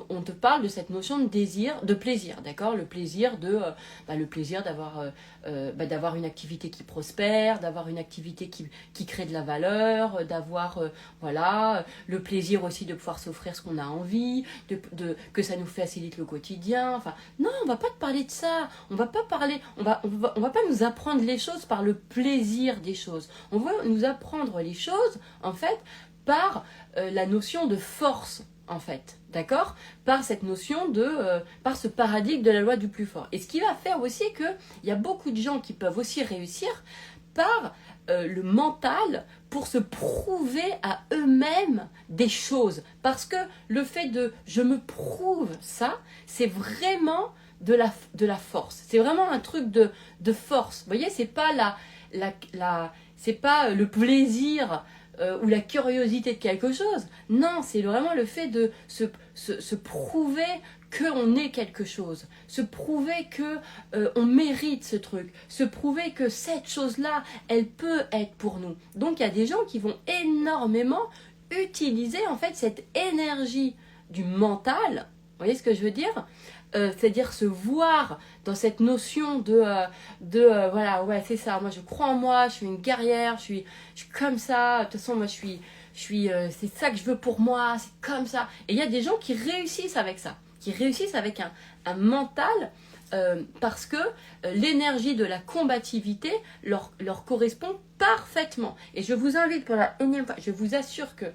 on te parle de cette notion de désir, de plaisir, d'accord, le plaisir d'avoir une activité qui prospère, d'avoir une activité qui crée de la valeur, d'avoir voilà, le plaisir aussi de pouvoir s'offrir ce qu'on a envie, que ça nous facilite le quotidien. Enfin non, on va pas te parler de ça, on va pas nous apprendre les choses par le plaisir des choses. On va nous apprendre les choses en fait par la notion de force, en fait, d'accord, par cette notion par ce paradigme de la loi du plus fort. Et ce qui va faire aussi qu'il y a beaucoup de gens qui peuvent aussi réussir par le mental pour se prouver à eux-mêmes des choses. Parce que le fait de « je me prouve ça », c'est vraiment de la force. C'est vraiment un truc de force. Vous voyez, c'est pas c'est pas le plaisir ou la curiosité de quelque chose. Non, c'est vraiment le fait de se prouver qu'on est quelque chose, se prouver que on mérite ce truc, se prouver que cette chose-là, elle peut être pour nous. Donc il y a des gens qui vont énormément utiliser en fait cette énergie du mental, vous voyez ce que je veux dire, c'est-à-dire se voir dans cette notion voilà, ouais, c'est ça, moi je crois en moi, je suis une guerrière, je suis comme ça, de toute façon moi je suis c'est ça que je veux pour moi, c'est comme ça. Et il y a des gens qui réussissent avec ça, qui réussissent avec un mental parce que l'énergie de la combativité leur correspond parfaitement. Et je vous invite pour la énième fois, je vous assure que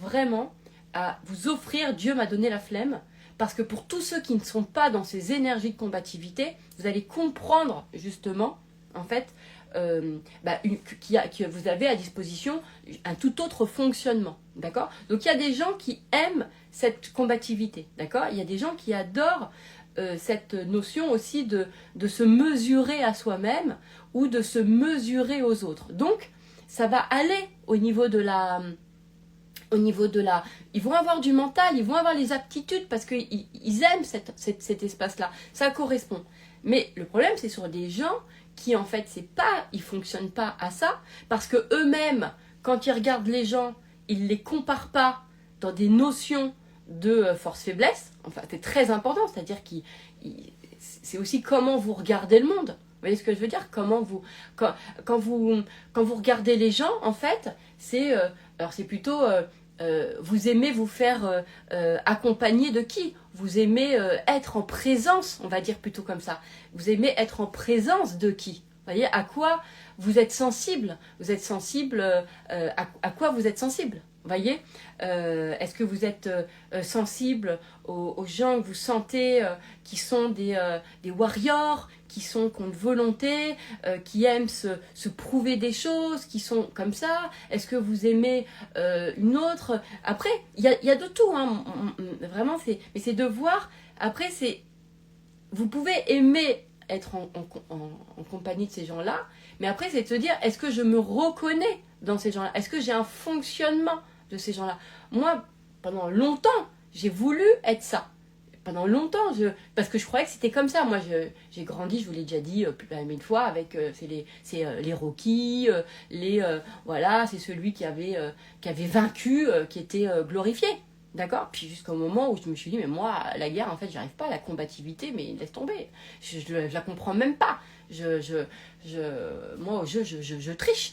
vraiment à vous offrir, Dieu m'a donné la flemme, parce que pour tous ceux qui ne sont pas dans ces énergies de combativité, vous allez comprendre justement, en fait, que vous avez à disposition un tout autre fonctionnement, d'accord. Donc il y a des gens qui aiment cette combativité, d'accord. Il y a des gens qui adorent cette notion aussi de se mesurer à soi-même ou de se mesurer aux autres. Donc ça va aller au niveau de la... Ils vont avoir du mental, ils vont avoir les aptitudes parce qu'ils aiment cet espace-là. Ça correspond. Mais le problème, c'est sur des gens qui, en fait, ils fonctionnent pas à ça parce que eux-mêmes, quand ils regardent les gens, il les compare pas dans des notions de force-faiblesse. Enfin, c'est très important, c'est-à-dire c'est aussi comment vous regardez le monde. Vous voyez ce que je veux dire? Comment vous, quand vous regardez les gens, en fait, alors c'est plutôt, vous aimez vous faire accompagner de qui? Vous aimez être en présence, on va dire plutôt comme ça. Vous aimez être en présence de qui? Vous voyez, à quoi vous êtes sensible? Vous êtes sensible, à quoi vous êtes sensible? Vous voyez, est-ce que vous êtes sensible aux gens que vous sentez qui sont des warriors, qui ont une volonté, qui aiment se prouver des choses, qui sont comme ça? Est-ce que vous aimez une autre? Après, il y a de tout, hein. Vraiment, mais c'est de voir. Après, vous pouvez aimer être en compagnie de ces gens-là, mais après, c'est de se dire, est-ce que je me reconnais dans ces gens-là? Est-ce que j'ai un fonctionnement de ces gens-là? Moi, pendant longtemps, j'ai voulu être ça. Pendant longtemps, parce que je croyais que c'était comme ça. Moi, j'ai grandi, je vous l'ai déjà dit plus de 1000 fois, avec les Rocky, voilà, c'est celui qui avait vaincu, qui était glorifié. D'accord? Puis jusqu'au moment où je me suis dit, mais moi, la guerre, en fait, j'arrive pas à la combativité, mais laisse tomber. Je la comprends même pas. Moi, au jeu, je triche.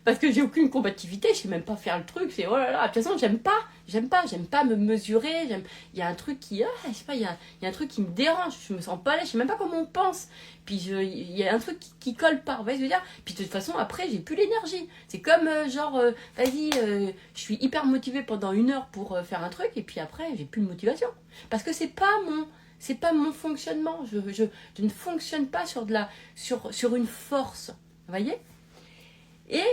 Parce que j'ai aucune combativité, je sais même pas faire le truc. C'est oh là là. De toute façon, j'aime pas me mesurer. Il y a un truc je sais pas, il y a un truc qui me dérange. Je me sens pas là, je sais même pas comment on pense. Puis il y a un truc qui colle pas. Vous voyez ce que je veux dire? Puis de toute façon, après, j'ai plus l'énergie. C'est comme vas-y, je suis hyper motivée pendant 1 heure pour faire un truc, et puis après, j'ai plus de motivation. Parce que c'est pas mon fonctionnement. Je ne fonctionne pas sur une force. Vous voyez? Et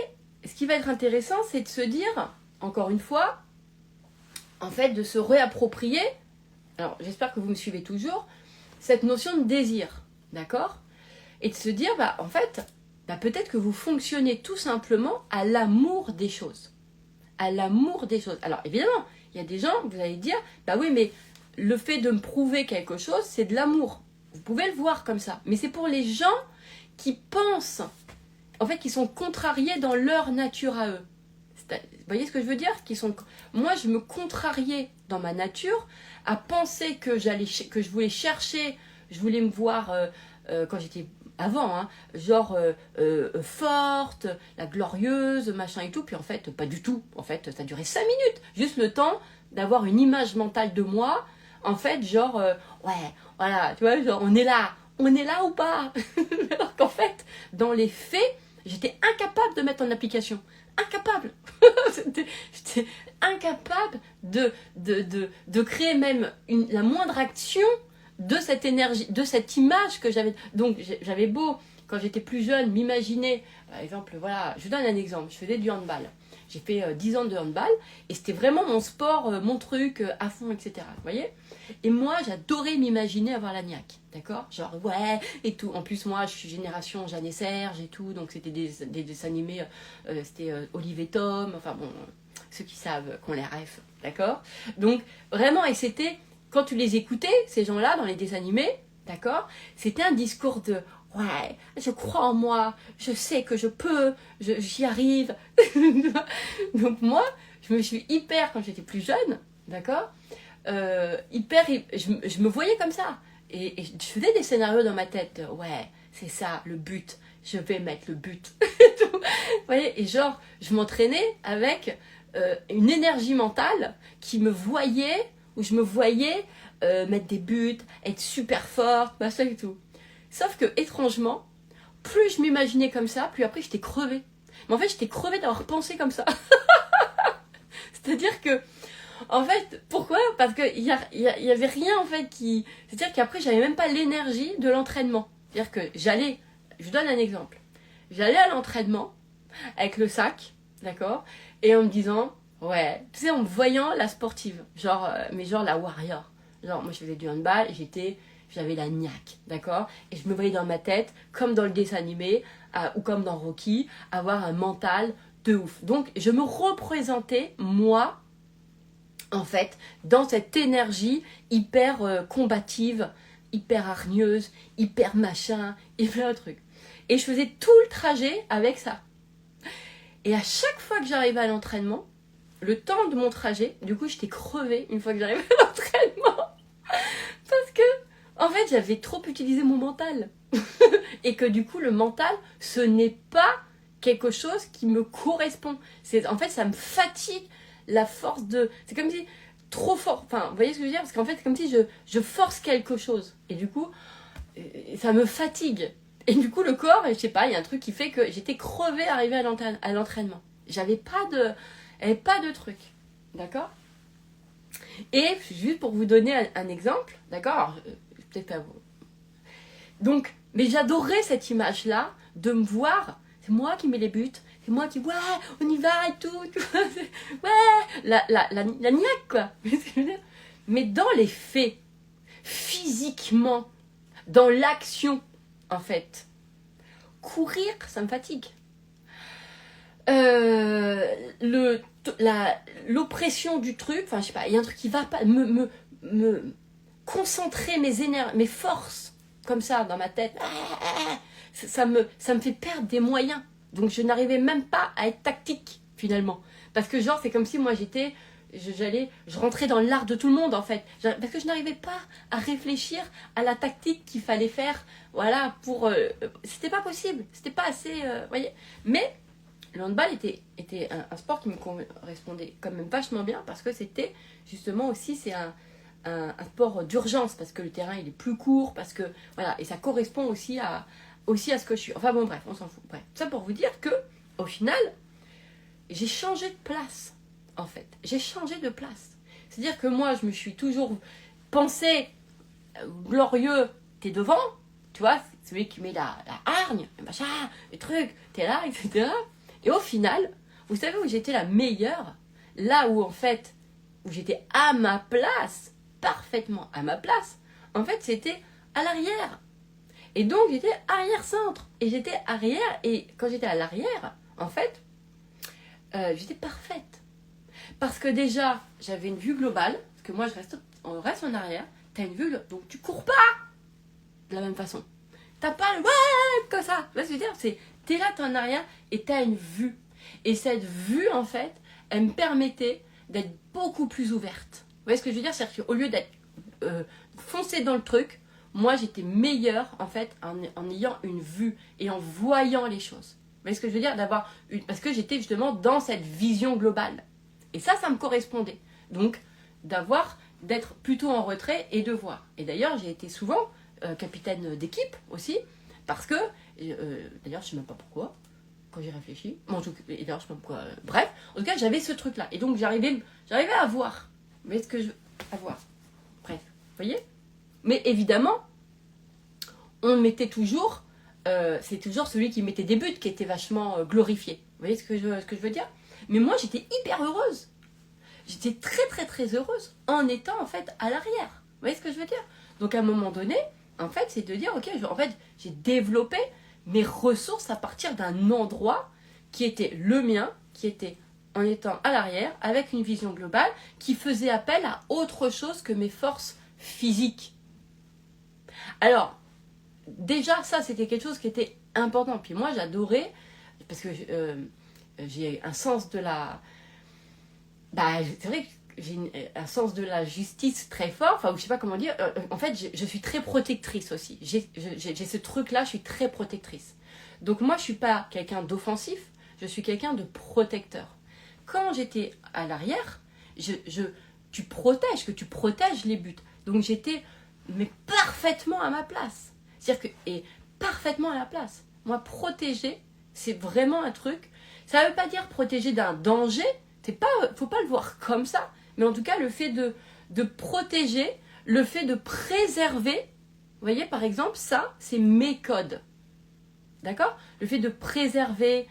ce qui va être intéressant, c'est de se dire, encore une fois, en fait, de se réapproprier, alors j'espère que vous me suivez toujours, cette notion de désir. D'accord? Et de se dire, en fait, peut-être que vous fonctionnez tout simplement à l'amour des choses. À l'amour des choses. Alors évidemment, il y a des gens, vous allez dire, oui, mais le fait de me prouver quelque chose, c'est de l'amour. Vous pouvez le voir comme ça. Mais c'est pour les gens qui pensent, en fait, qui sont contrariés dans leur nature à eux. Vous voyez ce que je veux dire? Moi, je me contrariais dans ma nature à penser que je voulais chercher, je voulais me voir, quand j'étais avant, hein, genre forte, la glorieuse, machin et tout. Puis en fait, pas du tout. En fait, ça durait 5 minutes. Juste le temps d'avoir une image mentale de moi. En fait, genre, ouais, voilà, tu vois, genre, on est là ou pas? Alors qu'en fait, dans les faits, j'étais incapable de mettre en application. Incapable. J'étais incapable de créer même la moindre action de cette énergie, de cette image que j'avais. Donc, j'avais beau, quand j'étais plus jeune, m'imaginer, par exemple, voilà, je vous donne un exemple, je faisais du handball. J'ai fait 10 ans de handball et c'était vraiment mon sport, mon truc, à fond, etc. Vous voyez? Et moi, j'adorais m'imaginer avoir la niaque, d'accord? Genre, ouais, et tout. En plus, moi, je suis génération Jeanne et Serge et tout, donc c'était des dessins animés, c'était Olive et Tom, enfin bon, ceux qui savent, qu'on les rêve, d'accord? Donc, vraiment, et c'était, quand tu les écoutais, ces gens-là, dans les dessins animés, d'accord? C'était un discours de... Ouais, je crois en moi, je sais que je peux, j'y arrive. Donc moi, je me suis hyper, quand j'étais plus jeune, d'accord, je me voyais comme ça. Et je faisais des scénarios dans ma tête. Ouais, c'est ça, le but. Je vais mettre le but. Vous voyez, et genre, je m'entraînais avec une énergie mentale qui me voyait, où je me voyais mettre des buts, être super forte, machin et tout. Sauf que, étrangement, plus je m'imaginais comme ça, plus après j'étais crevée. Mais en fait, j'étais crevée d'avoir pensé comme ça. C'est-à-dire que, en fait, pourquoi? Parce qu'il y avait rien, en fait, qui... C'est-à-dire qu'après, j'avais même pas l'énergie de l'entraînement. C'est-à-dire que je vous donne un exemple. J'allais à l'entraînement, avec le sac, d'accord? Et en me disant, ouais, tu sais, en me voyant la sportive. Genre, mais genre la warrior. Genre, moi, je faisais du handball, j'avais la niaque, d'accord? Et je me voyais dans ma tête, comme dans le dessin animé, ou comme dans Rocky, avoir un mental de ouf. Donc, je me représentais, moi, en fait, dans cette énergie hyper combative, hyper hargneuse, hyper machin, hyper truc. Et je faisais tout le trajet avec ça. Et à chaque fois que j'arrivais à l'entraînement, le temps de mon trajet, du coup, j'étais crevée une fois que j'arrivais à l'entraînement. Parce que, en fait, j'avais trop utilisé mon mental. Et que du coup, le mental, ce n'est pas quelque chose qui me correspond. En fait, ça me fatigue la force de... C'est comme si... Trop fort. Enfin, vous voyez ce que je veux dire? Parce qu'en fait, c'est comme si je force quelque chose. Et du coup, ça me fatigue. Et du coup, le corps, je sais pas, il y a un truc qui fait que j'étais crevée arrivée à l'entraînement. J'avais pas de truc. D'accord? Et juste pour vous donner un exemple, d'accord? Peut-être pas vous. Donc, mais j'adorais cette image-là de me voir, c'est moi qui mets les buts, c'est moi qui, ouais, on y va et tout, ouais, la niaque, quoi. Mais dans les faits, physiquement, dans l'action, en fait, courir, ça me fatigue. L'oppression du truc, enfin, je sais pas, il y a un truc qui va pas, me concentrer mes forces, comme ça, dans ma tête, ça me fait perdre des moyens. Donc je n'arrivais même pas à être tactique, finalement. Parce que genre, c'est comme si moi je rentrais dans l'art de tout le monde, en fait. Parce que je n'arrivais pas à réfléchir à la tactique qu'il fallait faire, voilà, pour... c'était pas possible, c'était pas assez... voyez. Mais le handball était un sport qui me correspondait quand même vachement bien, parce que c'était, justement, aussi, c'est un sport d'urgence, parce que le terrain, il est plus court, parce que... Voilà, et ça correspond aussi à ce que je suis. Enfin bon, bref, on s'en fout. Bref, ça pour vous dire que, au final, j'ai changé de place, en fait. J'ai changé de place. C'est-à-dire que moi, je me suis toujours pensé glorieux, t'es devant, tu vois, celui qui met la hargne, le machin, les trucs, t'es là, etc. Et au final, vous savez où j'étais la meilleure? Là où, en fait, où j'étais à ma place, parfaitement à ma place, en fait, c'était à l'arrière. Et donc, j'étais arrière-centre. Et j'étais arrière. Et quand j'étais à l'arrière, en fait, j'étais parfaite. Parce que déjà, j'avais une vue globale. Parce que moi, on reste en arrière. T'as une vue, donc tu cours pas de la même façon. T'as pas le ouais comme ça. Tu vois ce que je veux dire? T'es là, t'es en arrière et t'as une vue. Et cette vue, en fait, elle me permettait d'être beaucoup plus ouverte. Vous voyez ce que je veux dire? C'est-à-dire qu'au lieu d'être foncée dans le truc, moi, j'étais meilleure, en fait, en ayant une vue et en voyant les choses. Vous voyez ce que je veux dire? Parce que j'étais justement dans cette vision globale. Et ça me correspondait. Donc, d'être plutôt en retrait et de voir. Et d'ailleurs, j'ai été souvent capitaine d'équipe aussi, parce que, d'ailleurs, je ne sais même pas pourquoi, quand j'y réfléchis. Bon, et d'ailleurs, je ne sais pas pourquoi. Bref, en tout cas, j'avais ce truc-là. Et donc, j'arrivais à voir. Vous voyez ce que je veux? À voir. Bref, vous voyez? Mais évidemment, on mettait toujours, c'est toujours celui qui mettait des buts qui était vachement glorifié. Vous voyez ce que je veux dire? Mais moi, j'étais hyper heureuse. J'étais très, très, très heureuse en étant, en fait, à l'arrière. Vous voyez ce que je veux dire? Donc, à un moment donné, en fait, c'est de dire, ok, en fait, j'ai développé mes ressources à partir d'un endroit qui était le mien, qui était en étant à l'arrière, avec une vision globale, qui faisait appel à autre chose que mes forces physiques. Alors, déjà, ça, c'était quelque chose qui était important. Puis moi, j'adorais, parce que j'ai un sens de la... Bah, c'est vrai que j'ai un sens de la justice très fort, enfin, je sais pas comment dire. En fait, je suis très protectrice aussi. J'ai ce truc-là, je suis très protectrice. Donc moi, je suis pas quelqu'un d'offensif, je suis quelqu'un de protecteur. Quand j'étais à l'arrière, tu protèges les buts. Donc j'étais mais parfaitement à ma place. C'est-à-dire et parfaitement à la place. Moi, protéger, c'est vraiment un truc. Ça ne veut pas dire protéger d'un danger. Faut pas le voir comme ça. Mais en tout cas, le fait de protéger, le fait de préserver, vous voyez, par exemple, ça, c'est mes codes. D'accord? Le fait de préserver,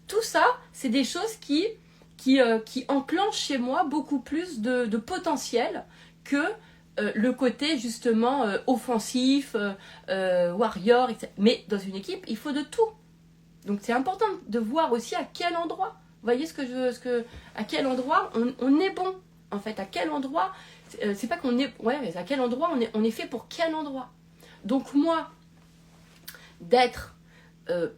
tout ça, c'est des choses qui enclenchent chez moi beaucoup plus de potentiel que le côté justement offensif, warrior, etc. Mais dans une équipe, il faut de tout. Donc c'est important de voir aussi à quel endroit. Vous voyez à quel endroit on est bon, en fait, à quel endroit, c'est pas qu'on est, ouais, mais à quel endroit on est fait pour quel endroit. Donc moi, d'être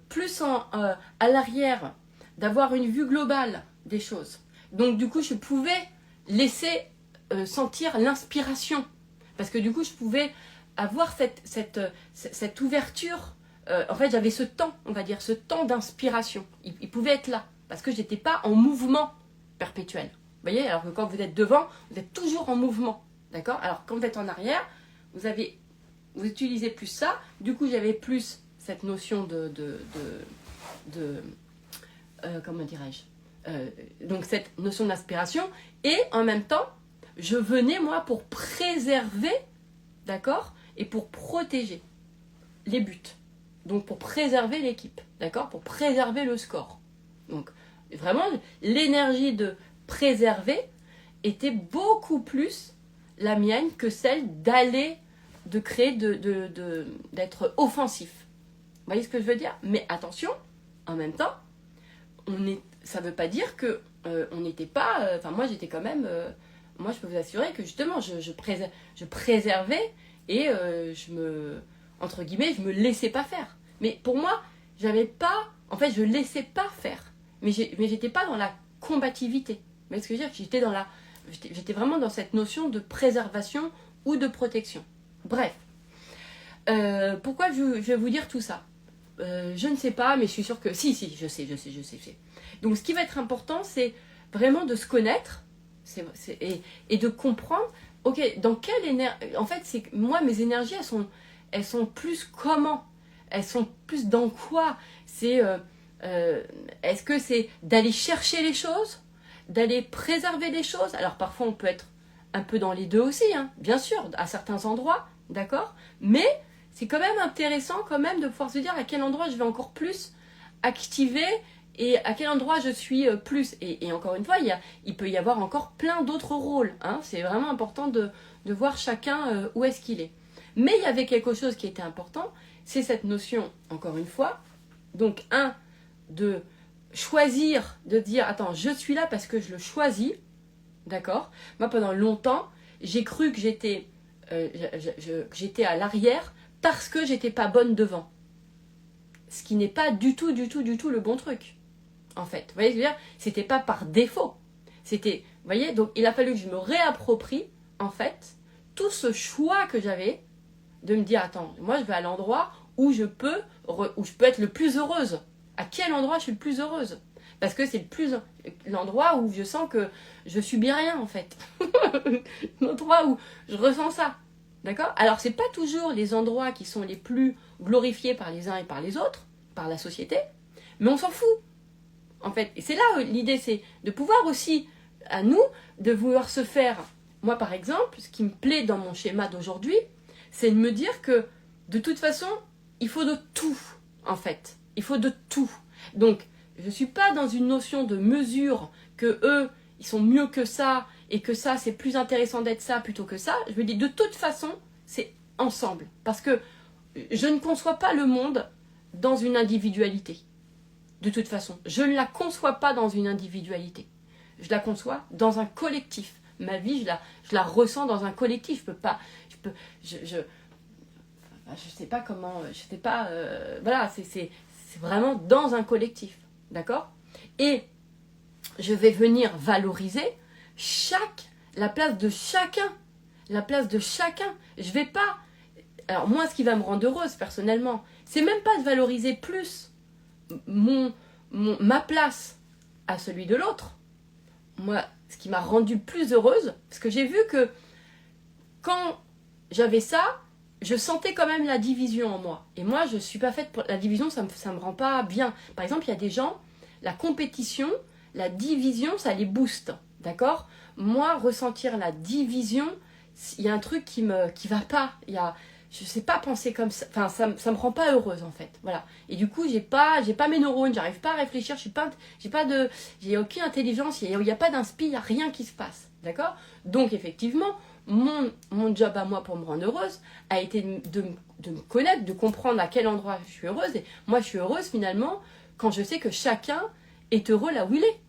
plus à l'arrière, d'avoir une vue globale des choses, Donc du coup, je pouvais laisser sentir l'inspiration. Parce que du coup, je pouvais avoir cette ouverture. En fait, j'avais ce temps, on va dire, ce temps d'inspiration. Il pouvait être là. Parce que je n'étais pas en mouvement perpétuel. Vous voyez, alors que quand vous êtes devant, vous êtes toujours en mouvement. D'accord? Alors quand vous êtes en arrière, vous utilisez plus ça. Du coup, j'avais plus cette notion comment dirais-je, donc cette notion d'inspiration, et en même temps, je venais moi pour préserver, d'accord, et pour protéger les buts, donc pour préserver l'équipe, d'accord, pour préserver le score. Donc vraiment, l'énergie de préserver était beaucoup plus la mienne que celle d'aller, de créer, d'être offensif. Vous voyez ce que je veux dire? Mais attention, en même temps, ça ne veut pas dire que on n'était pas. Enfin, moi, j'étais quand même. Moi, je peux vous assurer que justement, je préservais et entre guillemets, je me laissais pas faire. Mais pour moi, j'avais pas. En fait, je laissais pas faire. Mais j'étais pas dans la combativité. Vous voyez ce que je veux dire? J'étais vraiment dans cette notion de préservation ou de protection. Bref. Pourquoi je vais vous dire tout ça? Je ne sais pas, mais je suis sûre que... Si, je sais. Donc, ce qui va être important, c'est vraiment de se connaître et de comprendre, ok, dans quelle énergie... En fait, c'est que moi, mes énergies, elles sont plus comment? Elles sont plus dans quoi? Est-ce que c'est d'aller chercher les choses? D'aller préserver les choses? Alors, parfois, on peut être un peu dans les deux aussi, hein, bien sûr, à certains endroits, d'accord? Mais... c'est quand même intéressant quand même de pouvoir se dire à quel endroit je vais encore plus activer et à quel endroit je suis plus. Et encore une fois, il peut y avoir encore plein d'autres rôles. Hein. C'est vraiment important de voir chacun où est-ce qu'il est. Mais il y avait quelque chose qui était important, c'est cette notion, encore une fois, donc de choisir, de dire, attends, je suis là parce que je le choisis, d'accord? Moi, pendant longtemps, j'ai cru que j'étais à l'arrière, parce que j'étais pas bonne devant. Ce qui n'est pas du tout le bon truc. En fait, vous voyez ce que je veux dire? C'était pas par défaut. C'était, vous voyez, donc il a fallu que je me réapproprie, en fait, tout ce choix que j'avais de me dire, attends, moi je vais à l'endroit où je peux être le plus heureuse. À quel endroit je suis le plus heureuse? Parce que c'est l'endroit où je sens que je subis rien, en fait. L'endroit où je ressens ça. D'accord? Alors, ce n'est pas toujours les endroits qui sont les plus glorifiés par les uns et par les autres, par la société, mais on s'en fout, en fait. Et c'est là où l'idée, c'est de pouvoir aussi, à nous, de vouloir se faire... Moi, par exemple, ce qui me plaît dans mon schéma d'aujourd'hui, c'est de me dire que, de toute façon, il faut de tout, en fait. Il faut de tout. Donc, je ne suis pas dans une notion de mesure que eux, ils sont mieux que ça, et que ça, c'est plus intéressant d'être ça plutôt que ça. Je me dis, de toute façon, c'est ensemble. Parce que je ne conçois pas le monde dans une individualité. De toute façon, je ne la conçois pas dans une individualité. Je la conçois dans un collectif. Ma vie, je la ressens dans un collectif. Je sais pas comment, je sais pas, voilà, c'est vraiment dans un collectif. D'accord? Et je vais venir valoriser la place de chacun. La place de chacun. Je vais pas... Alors moi, ce qui va me rendre heureuse, personnellement, c'est même pas de valoriser plus ma place à celui de l'autre. Moi, ce qui m'a rendue plus heureuse, parce que j'ai vu que quand j'avais ça, je sentais quand même la division en moi. Et moi, je ne suis pas faite pour... La division, ça me rend pas bien. Par exemple, il y a des gens, la compétition, la division, ça les booste. D'accord? Moi, ressentir la division, il y a un truc qui va pas. Je sais pas penser comme ça. Enfin, ça me rend pas heureuse, en fait. Voilà. Et du coup, j'ai pas mes neurones, j'arrive pas à réfléchir, j'ai aucune intelligence, il y a pas d'inspi, il y a rien qui se passe. D'accord? Donc, effectivement, mon job à moi pour me rendre heureuse a été de me connaître, de comprendre à quel endroit je suis heureuse. Et moi, je suis heureuse, finalement, quand je sais que chacun est heureux là où il est.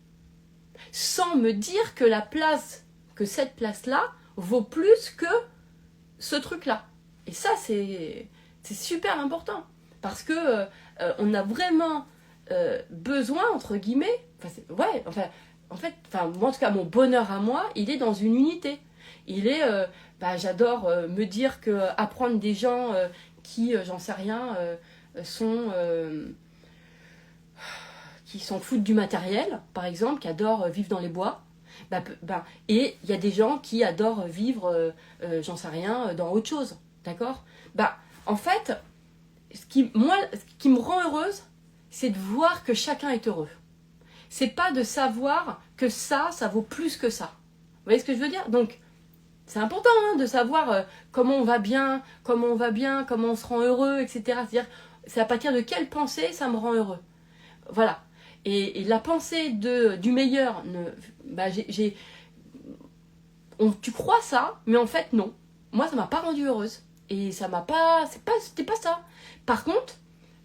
Sans me dire que cette place-là vaut plus que ce truc-là. Et ça, c'est super important. Parce que on a vraiment besoin, entre guillemets, en fait, enfin, moi en tout cas, mon bonheur à moi, il est dans une unité. Il est, j'adore me dire que apprendre des gens qui, j'en sais rien, sont... qui s'en foutent du matériel, par exemple, qui adorent vivre dans les bois. Et il y a des gens qui adorent vivre, j'en sais rien, dans autre chose. D'accord. En fait, ce qui me rend heureuse, c'est de voir que chacun est heureux. C'est pas de savoir que ça vaut plus que ça. Vous voyez ce que je veux dire? Donc, c'est important de savoir comment on va bien, comment on se rend heureux, etc. C'est-à-dire, c'est à partir de quelle pensée ça me rend heureux. Voilà. Et la pensée du meilleur, tu crois ça, mais en fait non. Moi, ça m'a pas rendue heureuse. Et ça m'a pas... C'était pas ça. Par contre,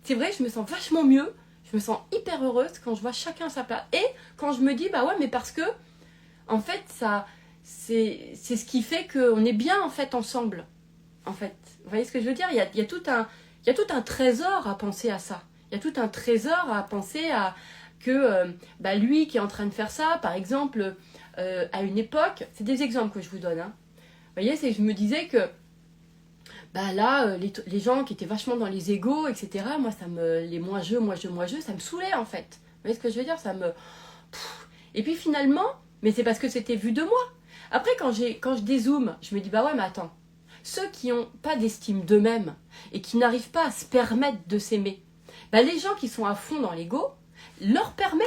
c'est vrai, je me sens vachement mieux. Je me sens hyper heureuse quand je vois chacun à sa place. Et quand je me dis, mais parce que, en fait, ça... C'est ce qui fait qu'on est bien, en fait, ensemble. En fait. Vous voyez ce que je veux dire? Il y a tout un trésor à penser à ça. Il y a tout un trésor à penser à que lui qui est en train de faire ça, par exemple, à une époque, c'est des exemples que je vous donne. Hein. Vous voyez, je me disais que les gens qui étaient vachement dans les égos, etc., moi, les moi je, ça me saoulait en fait. Vous voyez ce que je veux dire? Et puis finalement, mais c'est parce que c'était vu de moi. Après, quand je dézoome, je me dis, mais attends, ceux qui n'ont pas d'estime d'eux-mêmes et qui n'arrivent pas à se permettre de s'aimer, les gens qui sont à fond dans l'ego, leur permet,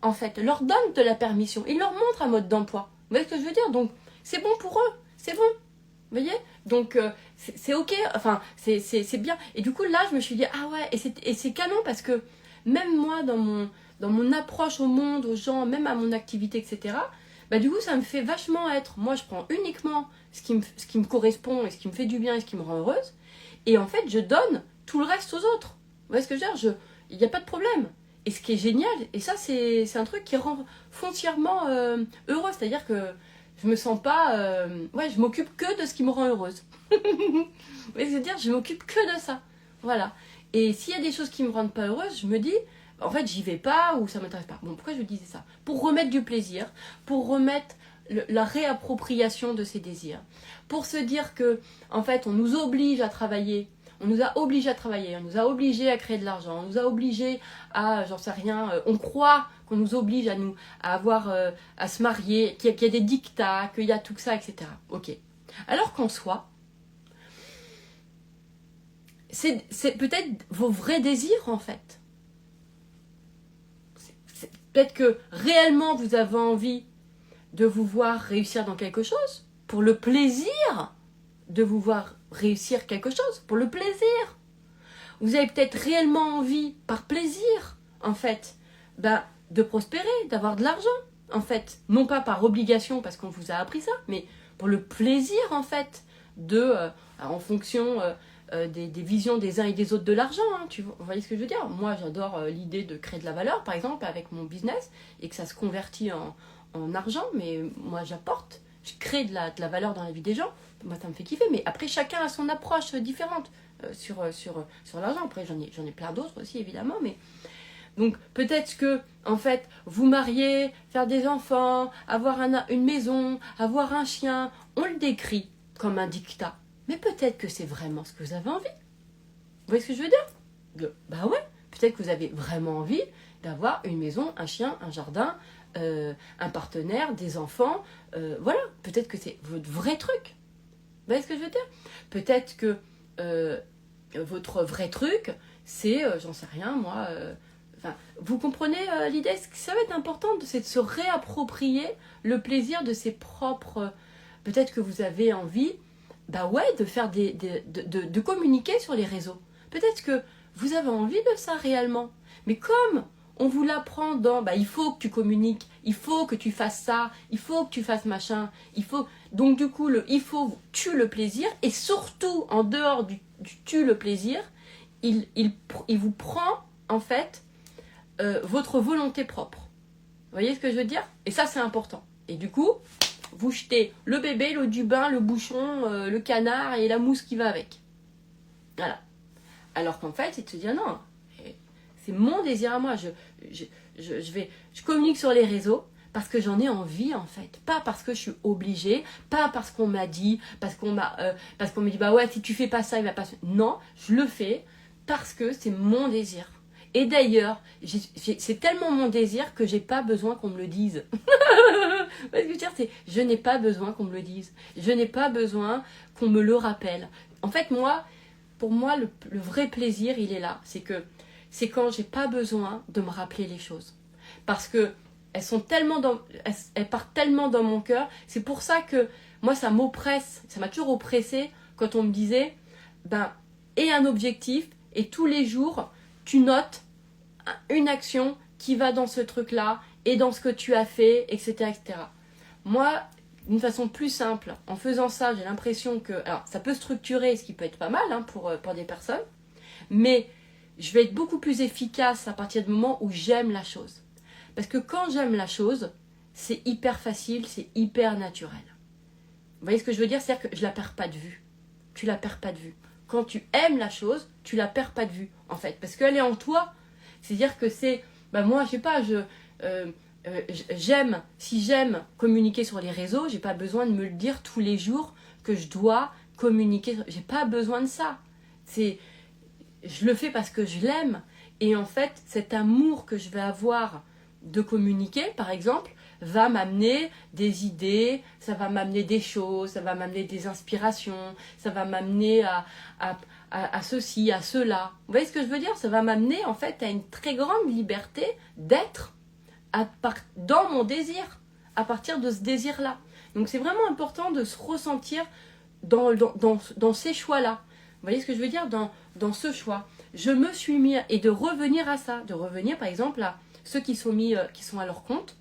en fait, leur donne de la permission. Ils leur montrent un mode d'emploi. Vous voyez ce que je veux dire? Donc, c'est bon pour eux. C'est bon. Vous voyez? Donc, c'est ok. Enfin, c'est bien. Et du coup, là, je me suis dit, ah ouais, et c'est canon parce que même moi, dans mon approche au monde, aux gens, même à mon activité, etc., du coup, ça me fait vachement être. Moi, je prends uniquement ce qui me correspond et ce qui me fait du bien et ce qui me rend heureuse. Et en fait, je donne tout le reste aux autres. Vous voyez ce que je veux dire? Il n'y a pas de problème. Et ce qui est génial, et ça, c'est un truc qui rend foncièrement heureux. C'est-à-dire que je me sens pas... je m'occupe que de ce qui me rend heureuse. Vous voyez ce que je veux dire? Je m'occupe que de ça. Voilà. Et s'il y a des choses qui me rendent pas heureuse, je me dis... En fait, j'y vais pas ou ça m'intéresse pas. Bon, pourquoi je disais ça? Pour remettre du plaisir, pour remettre la réappropriation de ses désirs. Pour se dire que, en fait, on nous oblige à travailler. On nous a obligés à travailler, on nous a obligés à créer de l'argent, on nous a obligés à, j'en sais rien, on croit qu'on nous oblige à se marier, qu'il y a des dictats, qu'il y a tout ça, etc. Ok. Alors qu'en soi, c'est peut-être vos vrais désirs, en fait. Peut-être que réellement vous avez envie de vous voir réussir dans quelque chose, pour le plaisir de vous voir réussir quelque chose, pour le plaisir. Vous avez peut-être réellement envie, par plaisir, en fait, de prospérer, d'avoir de l'argent, en fait. Non pas par obligation, parce qu'on vous a appris ça, mais pour le plaisir, en fait, en fonction des visions des uns et des autres de l'argent. Hein, vous voyez ce que je veux dire? Moi, j'adore l'idée de créer de la valeur, par exemple, avec mon business, et que ça se convertit en argent, mais moi, j'apporte. Je crée de la valeur dans la vie des gens. Moi, ça me fait kiffer. Mais après, chacun a son approche différente sur l'argent. Après, j'en ai plein d'autres aussi, évidemment. Mais donc, peut-être que, en fait, vous marier, faire des enfants, avoir une maison, avoir un chien, on le décrit comme un dictat. Mais peut-être que c'est vraiment ce que vous avez envie. Vous voyez ce que je veux dire? Ouais. Peut-être que vous avez vraiment envie d'avoir une maison, un chien, un jardin, un partenaire, des enfants, voilà, peut-être que c'est votre vrai truc. Vous voyez ce que je veux dire? Peut-être que votre vrai truc, c'est, j'en sais rien, moi, vous comprenez l'idée? Ce qui ça va être important, c'est de se réapproprier le plaisir de ses propres... peut-être que vous avez envie, de faire de communiquer sur les réseaux. Peut-être que vous avez envie de ça réellement. Mais comme on vous l'apprend dans, il faut que tu communiques, il faut que tu fasses ça, il faut que tu fasses machin, il faut... Donc du coup, il faut tue le plaisir, et surtout, en dehors du tue le plaisir, il vous prend, en fait, votre volonté propre. Vous voyez ce que je veux dire? Et ça, c'est important. Et du coup, vous jetez le bébé, l'eau du bain, le bouchon, le canard et la mousse qui va avec. Voilà. Alors qu'en fait, c'est de se dire non, c'est mon désir à moi. Je communique sur les réseaux parce que j'en ai envie en fait, pas parce que je suis obligée, pas parce qu'on m'a dit, parce qu'on me dit bah ouais si tu fais pas ça il va pas se... Non, je le fais parce que c'est mon désir. Et d'ailleurs, c'est tellement mon désir que j'ai pas besoin qu'on me le dise. Ce que je veux dire, c'est je n'ai pas besoin qu'on me le dise. Je n'ai pas besoin qu'on me le rappelle. En fait, pour moi, le vrai plaisir, il est là. C'est quand j'ai pas besoin de me rappeler les choses. Parce que elles partent tellement dans mon cœur. C'est pour ça que moi, ça m'oppresse. Ça m'a toujours oppressé quand on me disait, aie un objectif et tous les jours, tu notes une action qui va dans ce truc-là et dans ce que tu as fait, etc., etc. Moi, d'une façon plus simple, en faisant ça, j'ai l'impression que... Alors, ça peut structurer, ce qui peut être pas mal pour des personnes, mais je vais être beaucoup plus efficace à partir du moment où j'aime la chose. Parce que quand j'aime la chose, c'est hyper facile, c'est hyper naturel. Vous voyez ce que je veux dire? C'est-à-dire que je la perds pas de vue. Tu la perds pas de vue. Quand tu aimes la chose, tu la perds pas de vue, en fait. Parce qu'elle est en toi. C'est-à-dire que c'est... moi, je sais pas, si j'aime communiquer sur les réseaux, j'ai pas besoin de me le dire tous les jours que je dois communiquer. J'ai pas besoin de ça. Je le fais parce que je l'aime. Et en fait, cet amour que je vais avoir de communiquer, par exemple, va m'amener des idées, ça va m'amener des choses, ça va m'amener des inspirations, ça va m'amener à ceci, à cela. Vous voyez ce que je veux dire? Ça va m'amener en fait à une très grande liberté d'être dans mon désir, à partir de ce désir-là. Donc c'est vraiment important de se ressentir dans ces choix-là. Vous voyez ce que je veux dire? Dans ce choix. Je me suis mis, et de revenir à ça, de revenir par exemple à ceux qui sont à leur compte,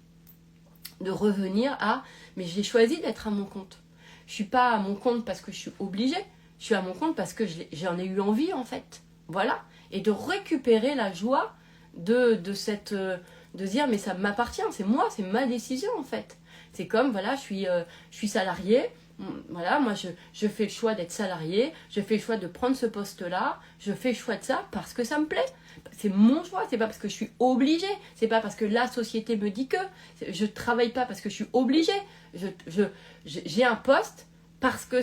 de revenir à, mais j'ai choisi d'être à mon compte. Je suis pas à mon compte parce que je suis obligée, je suis à mon compte parce que j'en ai eu envie en fait. Voilà. Et de récupérer la joie de dire mais ça m'appartient, c'est moi, c'est ma décision en fait. C'est comme, voilà, je suis salariée, voilà, moi je fais le choix d'être salariée, je fais le choix de prendre ce poste-là, je fais le choix de ça parce que ça me plaît. C'est mon choix, c'est pas parce que je suis obligée, c'est pas parce que la société me dit que, je travaille pas parce que je suis obligée, j'ai un poste parce que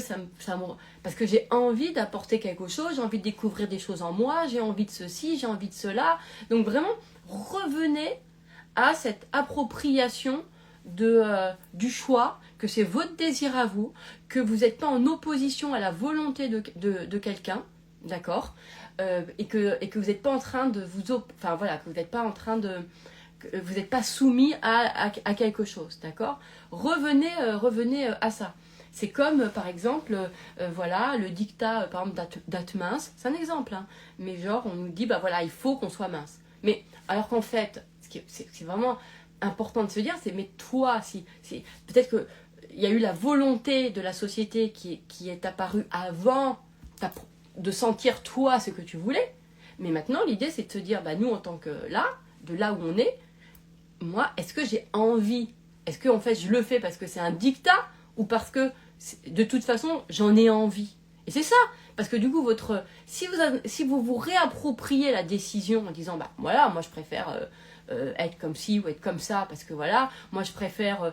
parce que j'ai envie d'apporter quelque chose, j'ai envie de découvrir des choses en moi, j'ai envie de ceci, j'ai envie de cela. Donc vraiment, revenez à cette appropriation du choix, que c'est votre désir à vous, que vous n'êtes pas en opposition à la volonté de quelqu'un, d'accord, et que vous n'êtes pas en train de enfin voilà, que vous n'êtes pas en train de... vous n'êtes pas soumis à quelque chose, d'accord. Revenez à ça. C'est comme, par exemple, voilà, le dictat, par exemple, d'être mince, c'est un exemple, hein, mais genre, on nous dit, voilà, il faut qu'on soit mince. Mais, alors qu'en fait, c'est vraiment important de se dire, c'est, mais toi, peut-être qu'il y a eu la volonté de la société qui est apparue avant de sentir, toi, ce que tu voulais, mais maintenant, l'idée, c'est de se dire, nous, en tant que de là où on est, moi, est-ce que j'ai envie? Est-ce que en fait je le fais parce que c'est un dictat ou parce que de toute façon j'en ai envie? Et c'est ça, parce que du coup si vous vous réappropriez la décision en disant voilà, moi je préfère être comme ci ou être comme ça parce que voilà, moi je préfère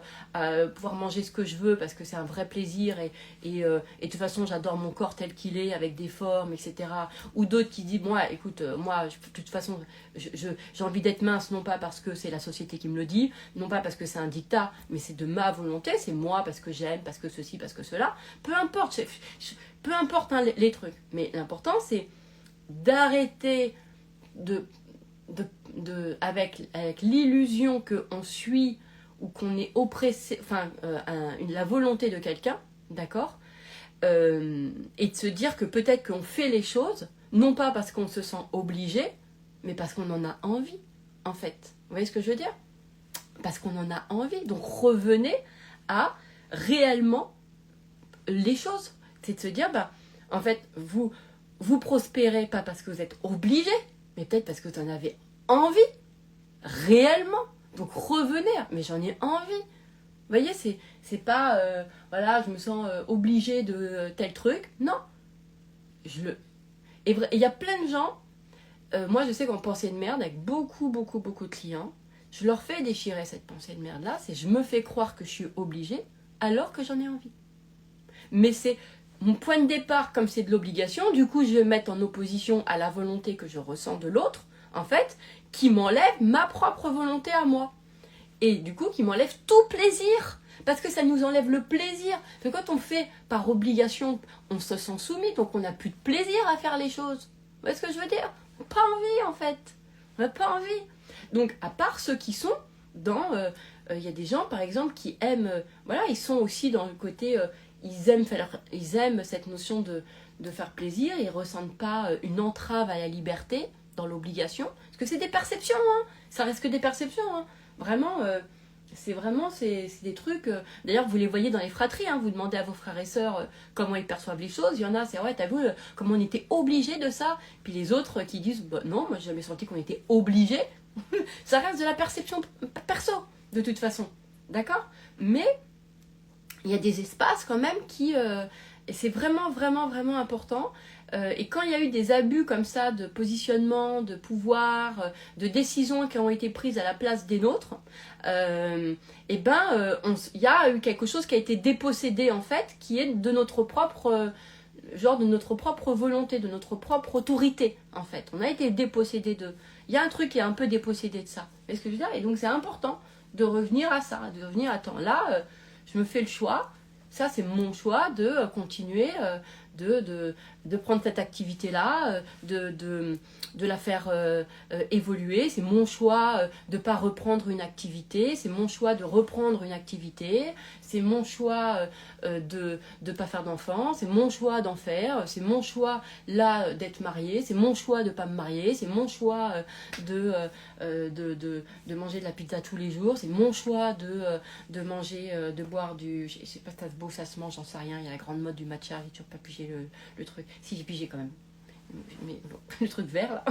pouvoir manger ce que je veux parce que c'est un vrai plaisir et de toute façon j'adore mon corps tel qu'il est avec des formes, etc. Ou d'autres qui disent moi écoute, moi de toute façon j'ai envie d'être mince, non pas parce que c'est la société qui me le dit, non pas parce que c'est un dictat, mais c'est de ma volonté, c'est moi parce que j'aime, parce que ceci, parce que cela, peu importe, peu importe hein, les trucs, mais l'important c'est d'arrêter avec l'illusion qu'on suit ou qu'on est oppressé, enfin la volonté de quelqu'un, d'accord, et de se dire que peut-être qu'on fait les choses, non pas parce qu'on se sent obligé, mais parce qu'on en a envie, en fait. Vous voyez ce que je veux dire? Parce qu'on en a envie. Donc revenez à réellement les choses. C'est de se dire, en fait, vous prospérez pas parce que vous êtes obligé, mais peut-être parce que vous en avez envie, réellement. Donc revenez, mais j'en ai envie. Vous voyez, c'est pas, voilà, je me sens obligée de tel truc. Non. Et il y a plein de gens, moi je sais qu'en pensée de merde, avec beaucoup de clients, je leur fais déchirer cette pensée de merde-là, c'est je me fais croire que je suis obligée alors que j'en ai envie. Mais c'est mon point de départ, comme c'est de l'obligation, du coup je vais mettre en opposition à la volonté que je ressens de l'autre, en fait, qui m'enlève ma propre volonté à moi. Et du coup qui m'enlève tout plaisir. Parce que ça nous enlève le plaisir. Parce que quand on fait par obligation, on se sent soumis, donc on n'a plus de plaisir à faire les choses. Vous voyez ce que je veux dire? Pas envie en fait. On n'a pas envie. Donc à part ceux qui sont dans... Il y a des gens par exemple qui aiment... voilà, ils sont aussi dans le côté... ils aiment cette notion de faire plaisir. Ils ne ressentent pas une entrave à la liberté dans l'obligation. Parce que c'est des perceptions. Hein. Ça reste que des perceptions. Hein. Vraiment... c'est des trucs... D'ailleurs, vous les voyez dans les fratries, hein, vous demandez à vos frères et sœurs comment ils perçoivent les choses. Il y en a, c'est ouais, t'as vu comment on était obligé de ça. Puis les autres qui disent, bah, non, moi j'ai jamais senti qu'on était obligé. Ça reste de la perception perso, de toute façon. D'accord? Mais il y a des espaces quand même qui... et c'est vraiment, vraiment, vraiment important. Et quand il y a eu des abus comme ça de positionnement, de pouvoir, de décisions qui ont été prises à la place des nôtres, il y a eu quelque chose qui a été dépossédé en fait, qui est de notre propre, de notre propre volonté, de notre propre autorité en fait. On a été dépossédé de... Il y a un truc qui est un peu dépossédé de ça. Vous voyez ce que je veux dire? Et donc c'est important de revenir à ça, de revenir à temps. Là, je me fais le choix. Ça, c'est mon choix de continuer, de prendre cette activité-là, de la faire évoluer. C'est mon choix de ne pas reprendre une activité. C'est mon choix de reprendre une activité. C'est mon choix de ne pas faire d'enfants. C'est mon choix d'en faire. C'est mon choix, là, d'être mariée. C'est mon choix de ne pas me marier. C'est mon choix de manger de la pizza tous les jours. C'est mon choix de manger, de boire du... Je sais pas si ça se beau, ça se mange, j'en sais rien. Il y a la grande mode du matcha. J'ai toujours pas pigé le truc. Si, j'ai pigé quand même. Mais bon, le truc vert, là.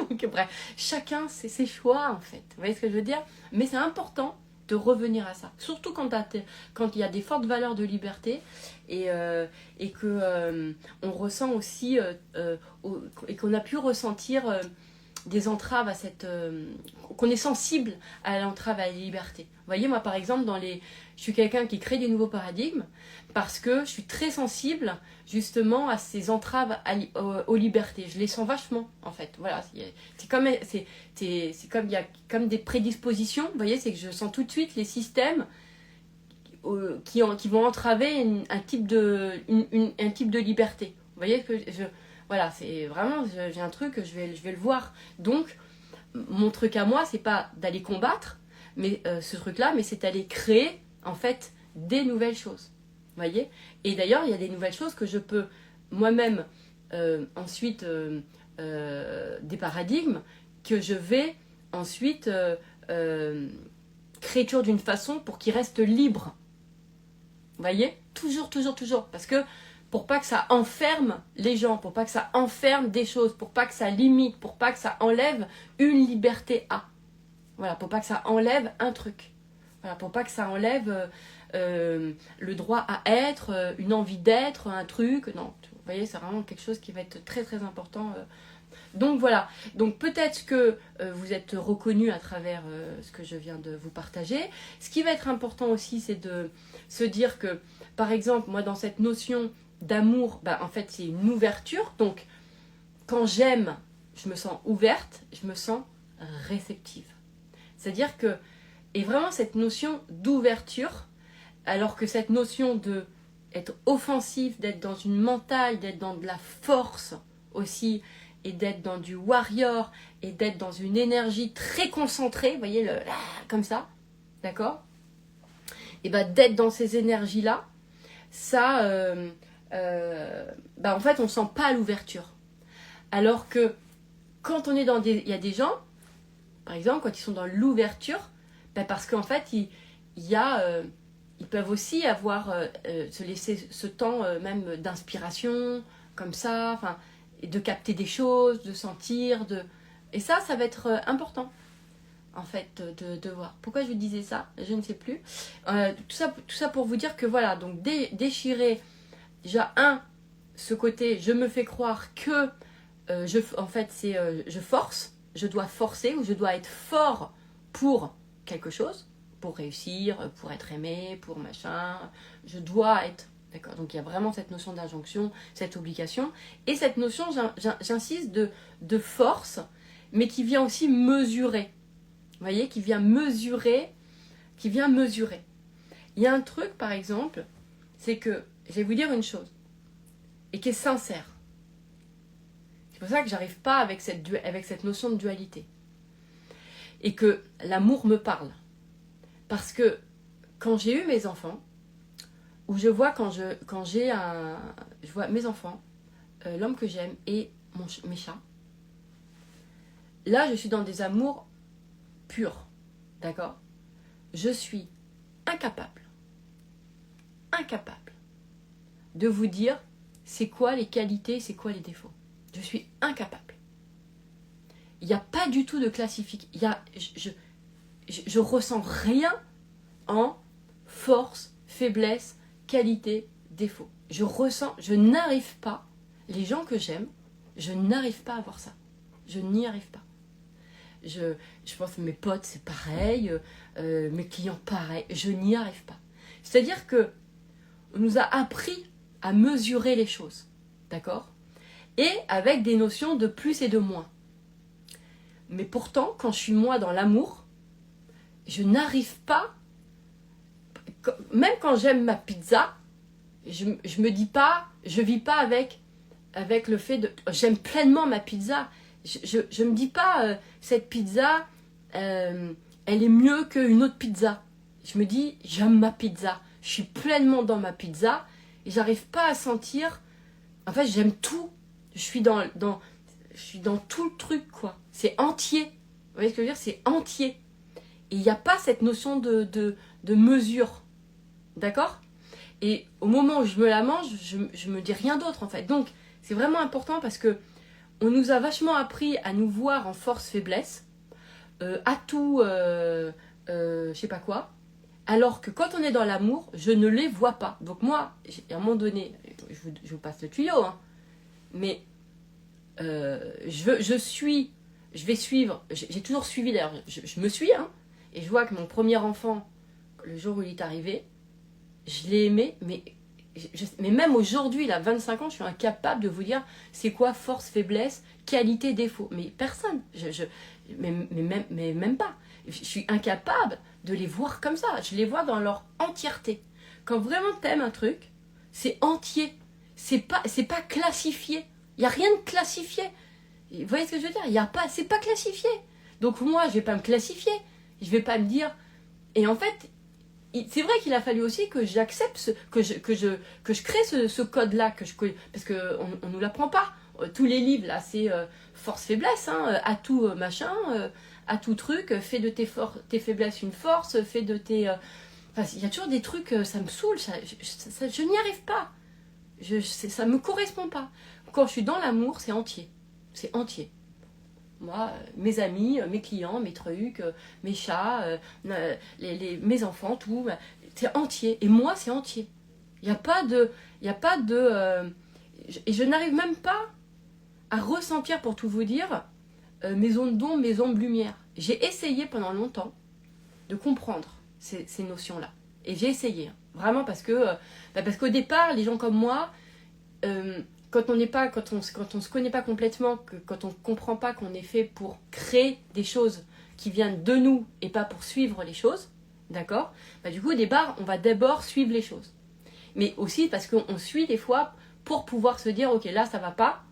Donc, bref, chacun, c'est ses choix, en fait. Vous voyez ce que je veux dire? Mais c'est important de revenir à ça. Surtout quand il y a des fortes valeurs de liberté et que on ressent aussi et qu'on a pu ressentir des entraves à cette... qu'on est sensible à l'entrave à la liberté. Vous voyez, moi, par exemple, je suis quelqu'un qui crée des nouveaux paradigmes parce que je suis très sensible, justement, à ces entraves aux libertés. Je les sens vachement, en fait. Voilà, c'est comme il y a comme des prédispositions, vous voyez, c'est que je sens tout de suite les systèmes qui vont entraver un type de liberté. Vous voyez que voilà, c'est vraiment, j'ai un truc, je vais le voir. Donc, mon truc à moi, c'est pas d'aller combattre mais ce truc-là, mais c'est d'aller créer, en fait, des nouvelles choses. Vous voyez? Et d'ailleurs, il y a des nouvelles choses que je peux moi-même, ensuite, des paradigmes, que je vais ensuite créer toujours d'une façon pour qu'ils restent libres. Vous voyez? Toujours, toujours, toujours. Parce que pour pas que ça enferme les gens, pour pas que ça enferme des choses, pour pas que ça limite, pour pas que ça enlève une liberté à. Voilà, pour pas que ça enlève un truc. Voilà, pour pas que ça enlève le droit à être, une envie d'être, un truc. Non, vous voyez, c'est vraiment quelque chose qui va être très très important. Donc voilà, donc peut-être que vous êtes reconnu à travers ce que je viens de vous partager. Ce qui va être important aussi, c'est de se dire que, par exemple, moi dans cette notion d'amour, bah, en fait c'est une ouverture. Donc quand j'aime, je me sens ouverte, je me sens réceptive. C'est-à-dire que, et vraiment cette notion d'ouverture, alors que cette notion de être offensif, d'être dans une mentale, d'être dans de la force aussi, et d'être dans du warrior, et d'être dans une énergie très concentrée, vous voyez, comme ça, d'accord? Et bien d'être dans ces énergies-là, ça, en fait, on ne sent pas l'ouverture. Alors que quand on est dans il y a des gens, par exemple, quand ils sont dans l'ouverture, parce qu'en fait, ils peuvent aussi avoir, se laisser ce temps même d'inspiration, comme ça, enfin, et de capter des choses, de sentir, et ça va être important, en fait, de voir. Pourquoi je vous disais ça? Je ne sais plus. Tout ça pour vous dire que voilà, donc déchirer, déjà, ce côté, je me fais croire que, en fait, je force, je dois forcer, ou je dois être fort pour quelque chose pour réussir, pour être aimé, pour machin. Je dois être... D'accord. Donc il y a vraiment cette notion d'injonction, cette obligation. Et cette notion, j'insiste, de force, mais qui vient aussi mesurer. Vous voyez, qui vient mesurer. Il y a un truc, par exemple, c'est que, je vais vous dire une chose, et qui est sincère. C'est pour ça que j'arrive pas avec cette notion de dualité. Et que l'amour me parle. Parce que quand j'ai eu mes enfants, ou je vois je vois mes enfants, l'homme que j'aime et mes chats, là je suis dans des amours purs, d'accord? Je suis incapable de vous dire c'est quoi les qualités, c'est quoi les défauts. Je suis incapable. Il n'y a pas du tout de classification. Je ressens rien en force, faiblesse, qualité, défaut. Je n'arrive pas, les gens que j'aime, je n'arrive pas à voir ça. Je n'y arrive pas. Je pense que mes potes, c'est pareil, mes clients, pareil. Je n'y arrive pas. C'est-à-dire que on nous a appris à mesurer les choses, d'accord? Et avec des notions de plus et de moins. Mais pourtant, quand je suis moi dans l'amour, je n'arrive pas, même quand j'aime ma pizza, je me dis pas, je vis pas avec le fait de... J'aime pleinement ma pizza. Je me dis pas, cette pizza, elle est mieux qu'une autre pizza. Je me dis, j'aime ma pizza. Je suis pleinement dans ma pizza et j'arrive pas à sentir... En fait, j'aime tout. Je suis dans tout le truc, quoi. C'est entier. Vous voyez ce que je veux dire? C'est entier. Et il n'y a pas cette notion de mesure. D'accord? Et au moment où je me la mange, je me dis rien d'autre, en fait. Donc, c'est vraiment important parce que on nous a vachement appris à nous voir en force-faiblesse, atout, je sais pas quoi. Alors que quand on est dans l'amour, je ne les vois pas. Donc moi, à un moment donné, je vous passe le tuyau, hein, mais je vais suivre, j'ai toujours suivi d'ailleurs, je me suis, hein, et je vois que mon premier enfant, le jour où il est arrivé, je l'ai aimé, mais même aujourd'hui, là, 25 ans, je suis incapable de vous dire c'est quoi force, faiblesse, qualité, défaut. Mais personne, mais même pas. Je suis incapable de les voir comme ça. Je les vois dans leur entièreté. Quand vraiment t'aimes un truc, c'est entier. C'est pas classifié. Il n'y a rien de classifié. Vous voyez ce que je veux dire? C'est pas classifié. Donc moi, je vais pas me classifier. Je vais pas me dire... Et en fait, c'est vrai qu'il a fallu aussi que j'accepte, que je crée ce code-là. Parce qu'on ne nous l'apprend pas. Tous les livres, là, c'est force-faiblesse, hein, atout machin... à tout truc, fais de tes faiblesses une force, fais de tes... Enfin, il y a toujours des trucs, ça me saoule, je n'y arrive pas. Ça ne me correspond pas. Quand je suis dans l'amour, c'est entier. C'est entier. Moi, mes amis, mes clients, mes trucs, mes chats, mes enfants, tout, c'est entier. Et moi, c'est entier. Il n'y a pas de... et je n'arrive même pas à ressentir, pour tout vous dire, mes ondes d'ombre, mes ombres lumière. J'ai essayé pendant longtemps de comprendre ces notions-là. Et j'ai essayé, hein, vraiment parce qu'au départ, les gens comme moi, quand on se connaît pas complètement, quand on ne comprend pas qu'on est fait pour créer des choses qui viennent de nous et pas pour suivre les choses, d'accord? Du coup, au départ, on va d'abord suivre les choses. Mais aussi parce qu'on suit des fois pour pouvoir se dire, ok, là, ça va pas,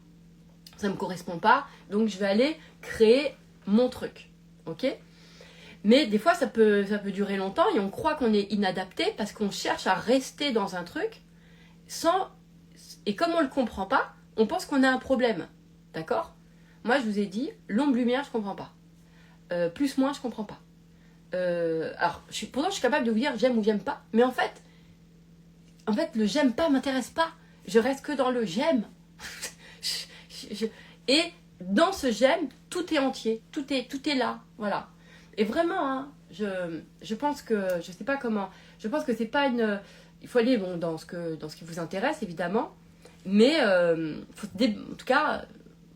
ça me correspond pas, donc je vais aller créer mon truc, ok? Mais des fois ça peut durer longtemps et on croit qu'on est inadapté parce qu'on cherche à rester dans un truc et comme on le comprend pas, on pense qu'on a un problème, d'accord? Moi je vous ai dit, l'ombre-lumière je comprends pas, plus-moins je comprends pas. Alors pourtant je suis capable de vous dire j'aime ou j'aime pas, mais en fait le j'aime pas m'intéresse pas, je reste que dans le j'aime. Et dans ce j'aime, tout est entier, tout est là, voilà. Et vraiment, hein, je pense que, je sais pas comment, je pense que c'est pas une... Il faut aller dans ce qui vous intéresse, évidemment, mais faut en tout cas,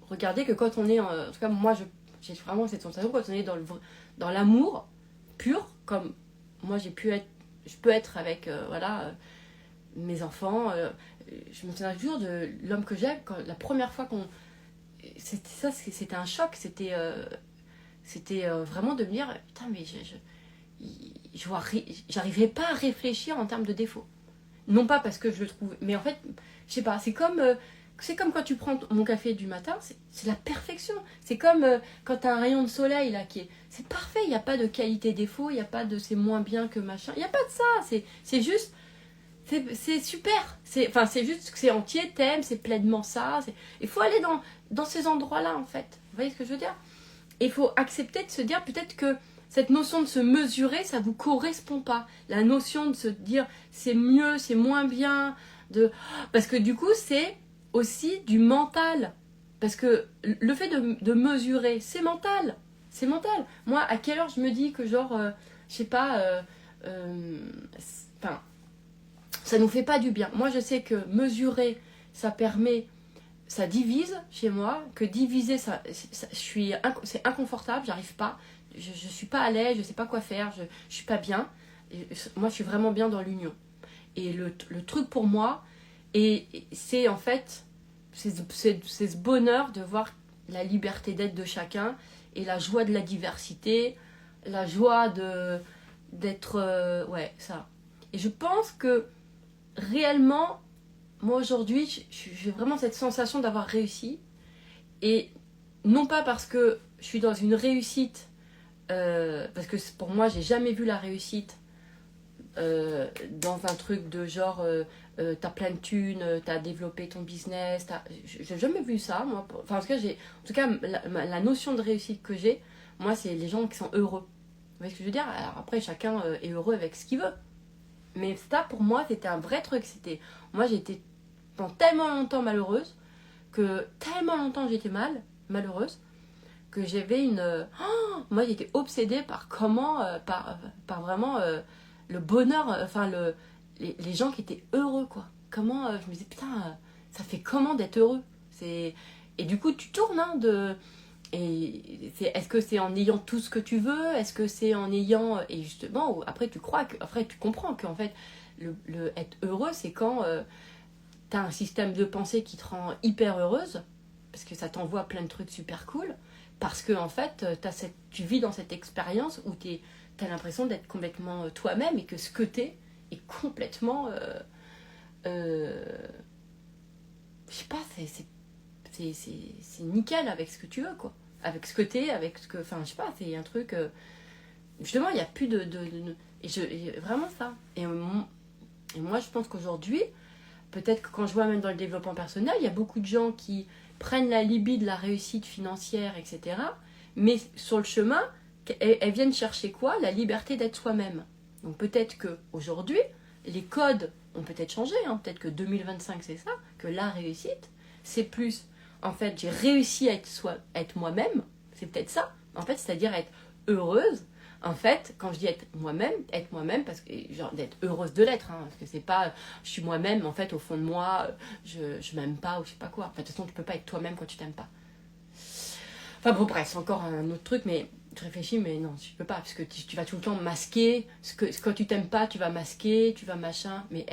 regardez que quand on est... En tout cas, moi, j'ai vraiment cette sensation, quand on est dans l'amour pur, comme moi je peux être avec mes enfants. Je me souviens toujours de l'homme que j'aime, quand la première fois c'était un choc, c'était vraiment de me dire, putain, mais j'arrivais pas à réfléchir en termes de défauts. Non pas parce que je le trouve, mais en fait, je sais pas, c'est comme quand tu prends mon café du matin, c'est la perfection. C'est comme quand tu as un rayon de soleil là c'est parfait, il n'y a pas de qualité défaut, il n'y a pas de c'est moins bien que machin, il n'y a pas de ça, c'est juste c'est super. C'est juste que c'est entier, t'aimes, c'est pleinement ça. Il faut aller dans ces endroits-là, en fait. Vous voyez ce que je veux dire? Et il faut accepter de se dire peut-être que cette notion de se mesurer, ça ne vous correspond pas. La notion de se dire c'est mieux, c'est moins bien. Parce que du coup, c'est aussi du mental. Parce que le fait de mesurer, c'est mental. C'est mental. Moi, à quelle heure je me dis que genre, je sais pas, enfin, ça nous fait pas du bien. Moi, je sais que mesurer, ça divise chez moi, que diviser, c'est inconfortable, j'arrive pas, je suis pas à l'aise, je sais pas quoi faire, je suis pas bien. Moi, je suis vraiment bien dans l'union. Et le truc pour moi, c'est en fait, c'est ce bonheur de voir la liberté d'être de chacun et la joie de la diversité, la joie d'être, ouais, ça. Et je pense que réellement, moi aujourd'hui, j'ai vraiment cette sensation d'avoir réussi. Et non pas parce que je suis dans une réussite, parce que pour moi, j'ai jamais vu la réussite dans un truc de genre, t'as plein de thunes, t'as développé ton business. J'ai jamais vu ça, moi. Enfin, en tout cas la notion de réussite que j'ai, moi, c'est les gens qui sont heureux. Vous voyez ce que je veux dire? Alors après, chacun est heureux avec ce qu'il veut. Mais ça, pour moi, c'était un vrai truc. Moi, j'ai été pendant tellement longtemps malheureuse, que tellement longtemps j'étais malheureuse, que j'avais moi, j'étais obsédée par par vraiment le bonheur, les gens qui étaient heureux, quoi. Comment, je me disais, putain, ça fait comment d'être heureux? Et du coup, tu tournes, hein, est-ce que c'est en ayant tout ce que tu veux? Est-ce que c'est en ayant... Et justement, après tu comprends qu'en fait, être heureux, c'est quand t'as un système de pensée qui te rend hyper heureuse, parce que ça t'envoie plein de trucs super cool, parce que en fait, tu vis dans cette expérience où t'as l'impression d'être complètement toi-même et que ce que t'es est complètement... je sais pas, c'est nickel avec ce que tu veux, quoi. Avec ce que t'es, avec ce que... Enfin, je sais pas, c'est un truc... justement, il n'y a plus vraiment ça. Et moi, je pense qu'aujourd'hui, peut-être que quand je vois même dans le développement personnel, il y a beaucoup de gens qui prennent la libye de la réussite financière, etc. Mais sur le chemin, elles viennent chercher quoi? La liberté d'être soi-même. Donc peut-être qu'aujourd'hui, les codes ont peut-être changé. Hein. Peut-être que 2025, c'est ça. Que la réussite, c'est plus... En fait, j'ai réussi à être moi-même. C'est peut-être ça. En fait, c'est-à-dire être heureuse. En fait, quand je dis être moi-même, parce que genre d'être heureuse de l'être, hein, parce que c'est pas, je suis moi-même, en fait, au fond de moi, je m'aime pas ou je sais pas quoi. Enfin, de toute façon, tu peux pas être toi-même quand tu t'aimes pas. Enfin bon, bref, c'est encore un autre truc, mais je réfléchis, mais non, tu peux pas, parce que tu vas tout le temps masquer, quand tu t'aimes pas, tu vas masquer, tu vas machin, mais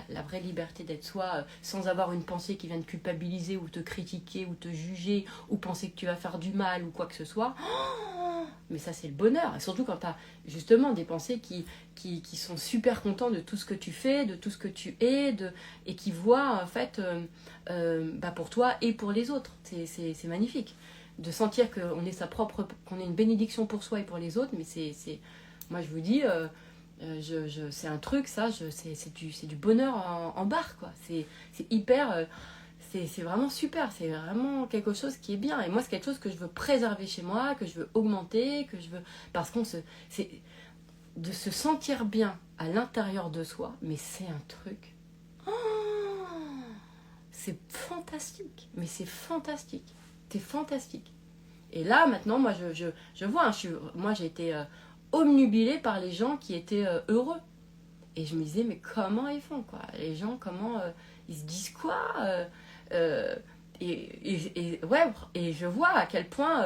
la vraie liberté d'être soi, sans avoir une pensée qui vient te culpabiliser, ou te critiquer, ou te juger, ou penser que tu vas faire du mal, ou quoi que ce soit, mais ça c'est le bonheur, et surtout quand tu as justement des pensées qui sont super contents de tout ce que tu fais, de tout ce que tu es, et qui voient en fait pour toi et pour les autres, c'est magnifique. De sentir qu'on est qu'on est une bénédiction pour soi et pour les autres, mais moi je vous dis, c'est un truc, ça, c'est du bonheur en barre, quoi. C'est hyper, c'est vraiment super, c'est vraiment quelque chose qui est bien. Et moi, c'est quelque chose que je veux préserver chez moi, que je veux augmenter, parce c'est de se sentir bien à l'intérieur de soi, mais c'est un truc, c'est fantastique, mais c'est fantastique. C'est fantastique. Et là, maintenant, moi, je vois, hein, moi, j'ai été obnubilée par les gens qui étaient heureux. Et je me disais, mais comment ils font, quoi? Les gens, comment ils se disent quoi ouais, et je vois à quel point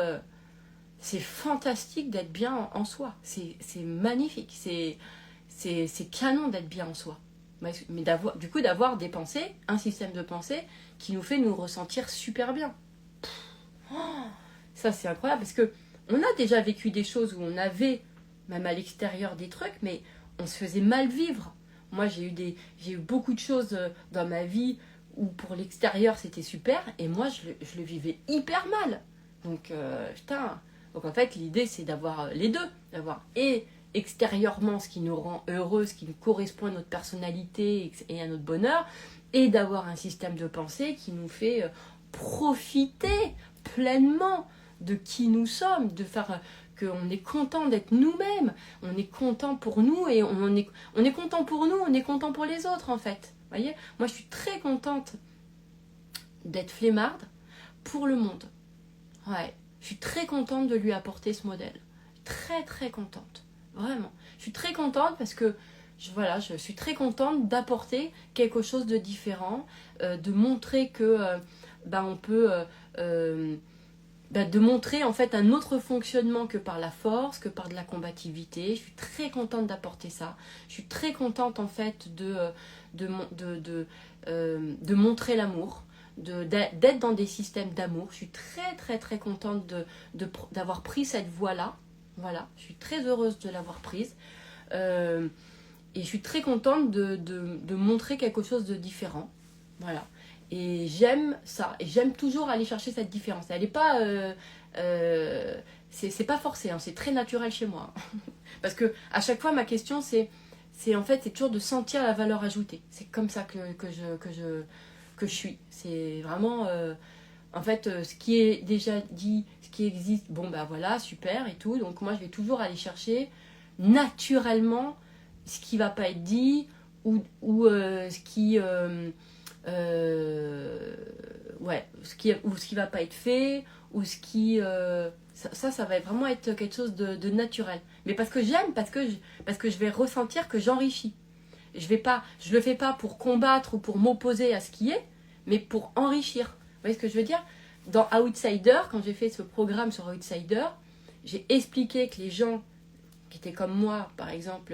c'est fantastique d'être bien en soi. C'est magnifique. C'est canon d'être bien en soi. Mais du coup, d'avoir des pensées, un système de pensée qui nous fait nous ressentir super bien. Oh, ça, c'est incroyable parce que on a déjà vécu des choses où on avait, même à l'extérieur, des trucs, mais on se faisait mal vivre. Moi, j'ai eu beaucoup de choses dans ma vie où pour l'extérieur, c'était super, et moi, je le vivais hyper mal. Donc, putain. Donc, en fait, l'idée, c'est d'avoir les deux. D'avoir et extérieurement ce qui nous rend heureux, ce qui nous correspond à notre personnalité et à notre bonheur, et d'avoir un système de pensée qui nous fait profiter pleinement de qui nous sommes, de faire qu'on est content d'être nous-mêmes, on est content pour nous et on est content pour nous, on est content pour les autres en fait. Vous voyez, moi je suis très contente d'être flemmarde pour le monde. Ouais, je suis très contente de lui apporter ce modèle. Très très contente, vraiment. Je suis très contente parce que je suis très contente d'apporter quelque chose de différent, de montrer que on peut de montrer en fait un autre fonctionnement que par la force, que par de la combativité. Je suis très contente d'apporter ça. Je suis très contente en fait de montrer l'amour, d'être dans des systèmes d'amour. Je suis très très très contente d'avoir pris cette voie-là. Voilà, je suis très heureuse de l'avoir prise. Et je suis très contente de montrer quelque chose de différent. Voilà. Et j'aime ça. Et j'aime toujours aller chercher cette différence. Elle n'est pas... c'est pas forcé, hein, c'est très naturel chez moi. Parce que à chaque fois, ma question, c'est toujours de sentir la valeur ajoutée. C'est comme ça que je suis. C'est vraiment... ce qui est déjà dit, ce qui existe, bon, voilà, super et tout. Donc moi, je vais toujours aller chercher naturellement ce qui va pas être dit ou ce qui... ce qui va pas être fait, ou ce qui ça va vraiment être quelque chose de naturel, mais parce que j'aime, parce que je vais ressentir que j'enrichis. Je le fais pas pour combattre ou pour m'opposer à ce qui est, mais pour enrichir. Vous voyez ce que je veux dire? Dans Outsider, quand j'ai fait ce programme sur Outsider, j'ai expliqué que les gens qui étaient comme moi, par exemple,